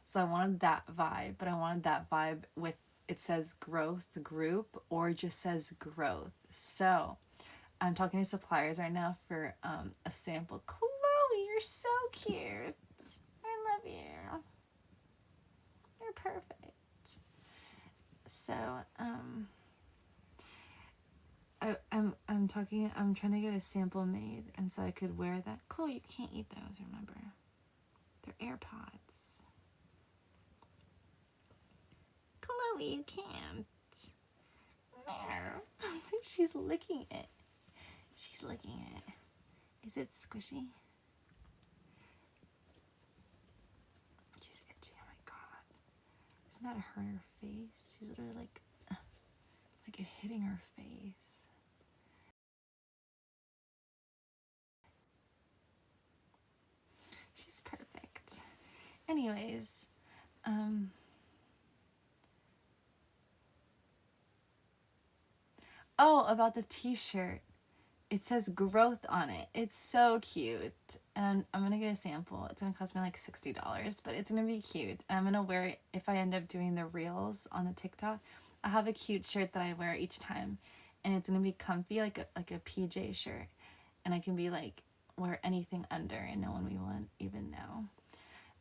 So I wanted that vibe, but I wanted that vibe with, it says growth group or just says growth. So I'm talking to suppliers right now for a sample. Chloe, you're so cute. I love you. You're perfect. So I'm trying to get a sample made, and so I could wear that. Chloe, you can't eat those, remember? They're AirPods. Chloe, you can't. No. She's licking it. She's licking it. Is it squishy? She's itchy, oh my god. Isn't that her face? She's literally like it hitting her face. She's perfect. Anyways, oh, about the t-shirt. It says growth on it. It's so cute. And I'm gonna get a sample. It's gonna cost me like $60, but it's gonna be cute. And I'm gonna wear it if I end up doing the reels on the TikTok. I have a cute shirt that I wear each time, and it's gonna be comfy, like a PJ shirt, and I can be like wear anything under, and no one will even know.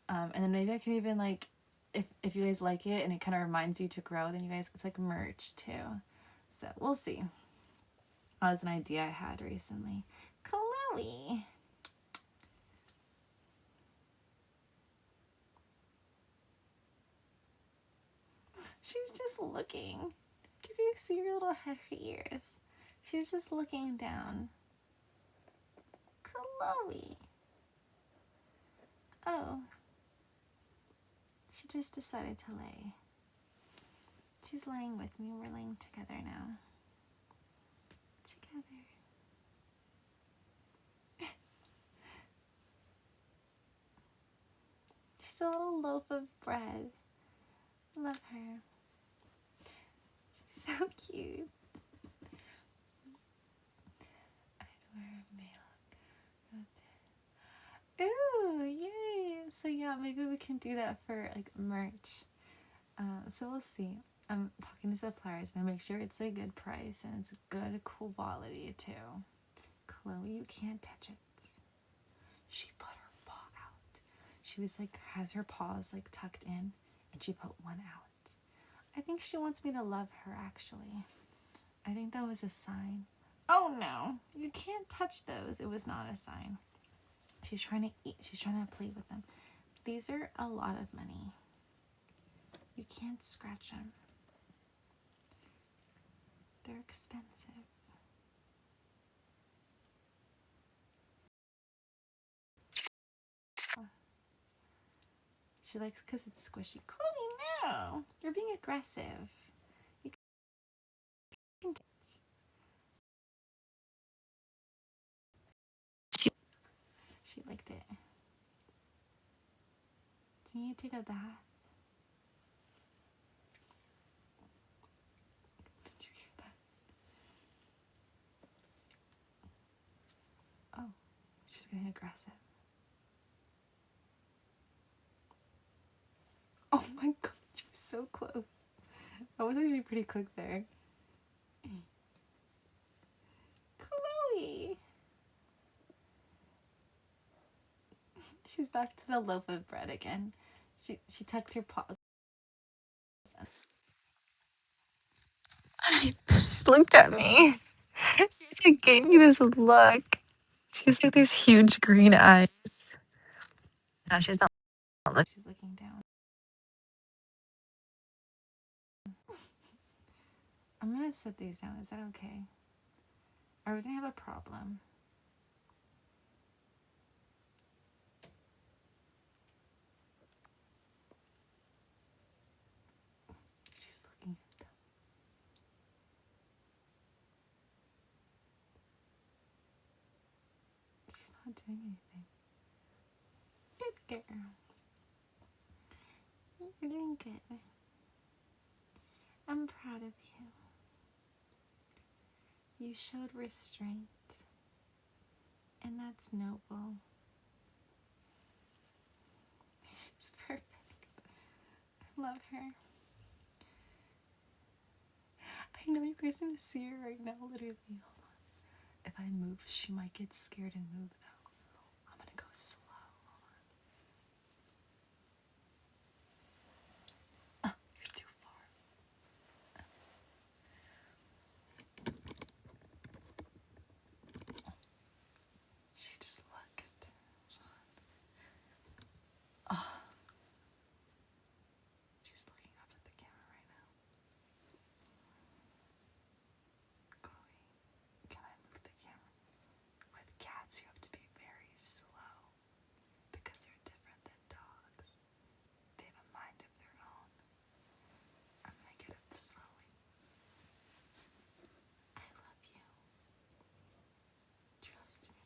And then maybe I can even like, if you guys like it and it kind of reminds you to grow, then you guys, it's like merch too. So we'll see. That was an idea I had recently. Chloe. She's just looking. Can you see her little head, her ears? She's just looking down. Chloe. Oh. She just decided to lay. She's laying with me. We're laying together now. Together. She's a little loaf of bread. Love her. She's so cute. I'd wear a male. Ooh, yay! So yeah, maybe we can do that for like merch. So we'll see. I'm talking to suppliers and I make sure it's a good price and it's good quality too. Chloe, you can't touch it. She put her paw out. She was like, has her paws like tucked in and she put one out. I think she wants me to love her actually. I think that was a sign. Oh no, you can't touch those. It was not a sign. She's trying to eat. She's trying to play with them. These are a lot of money. You can't scratch them. They're expensive. She likes because it's squishy. Chloe, no! You're being aggressive. You can She liked it. Do you need to take a bath? Did you hear that? Oh, she's getting aggressive. Oh my god, she was so close. I was actually pretty quick there. Chloe! She's back to the loaf of bread again. She tucked her paws. She just looked at me. She just like gave me this look. She has like these huge green eyes. No, she's not looking. She's looking down. I'm gonna set these down. Is that okay? Are we gonna have a problem? She's looking at them. She's not doing anything. Good girl. You're doing good. I'm proud of you. You showed restraint, and that's noble. She's perfect. I love her. I know you guys are gonna see her right now, literally. Hold on. If I move, she might get scared and move though. I'm gonna go slow. Hold on. You're too far. She just looked. Oh. She's looking up at the camera right now. Chloe, can I move the camera? With cats, you have to be very slow because they're different than dogs. They have a mind of their own. I'm gonna get up slowly. I love you. Trust me.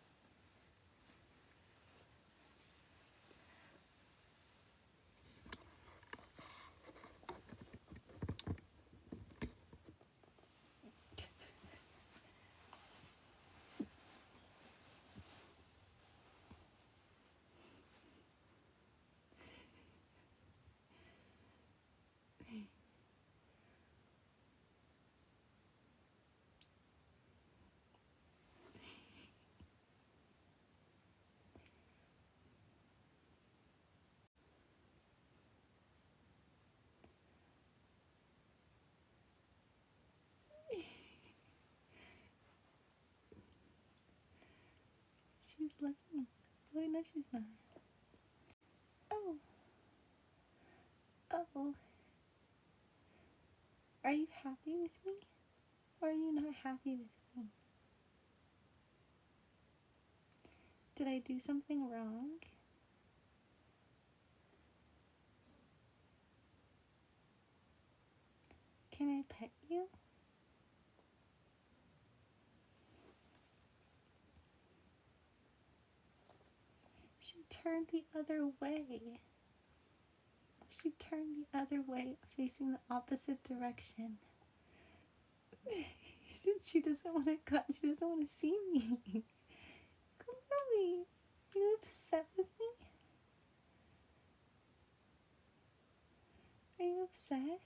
She's looking. Oh, no, she's not. Oh. Oh. Are you happy with me? Or are you not happy with me? Did I do something wrong? Can I pet you? She turned the other way. She turned the other way, facing the opposite direction. She doesn't want to cut. She doesn't want to see me. Chloe, are you upset with me? Are you upset?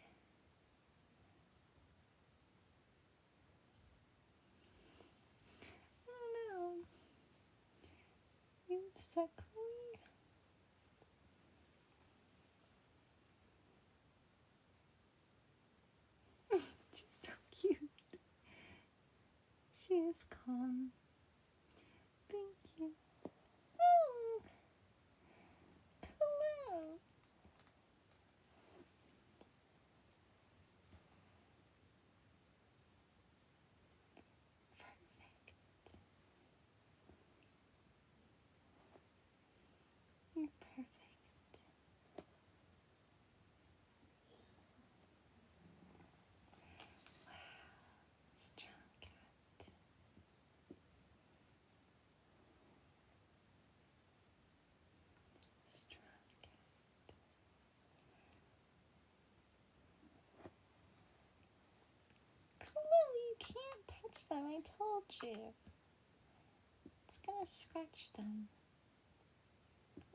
Is that Chloe? She's so cute. She is calm. Thank you. Oh, hello. Perfect. You're perfect. Strong cat. Strong cat. Chloe, you can't touch them. I told you. It's gonna scratch them.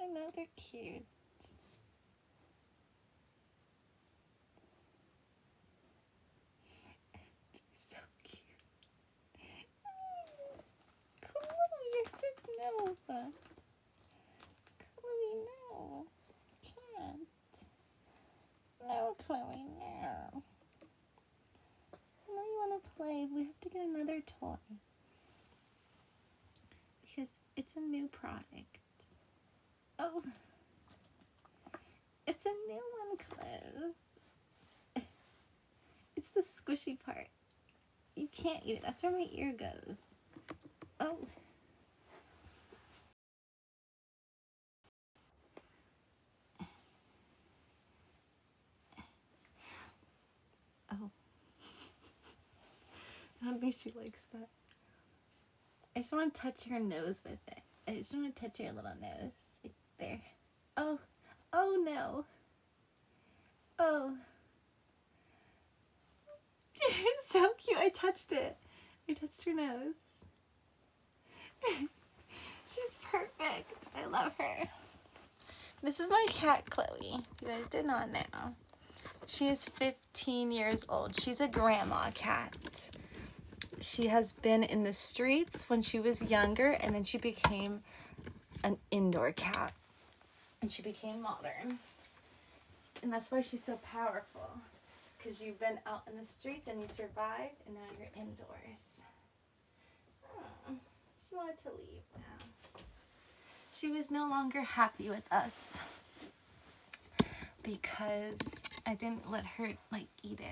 I know they're cute. She's so cute. Chloe, I said no. Chloe, no. Can't. No, Chloe, no. I know you want to play. We have to get another toy. Because it's a new product. Oh. It's a new one, Close. It's the squishy part. You can't eat it. That's where my ear goes. Oh. Oh. I don't think she likes that. I just want to touch her nose with it. I just want to touch her little nose. Like there. Oh. Oh no. Oh. You're so cute. I touched it. I touched her nose. She's perfect. I love her. This is my cat, Chloe. You guys did not know. She is 15 years old. She's a grandma cat. She has been in the streets when she was younger, and then she became an indoor cat. And she became modern. And that's why she's so powerful. Because you've been out in the streets and you survived, and now you're indoors. Oh, she wanted to leave now. She was no longer happy with us because I didn't let her eat it.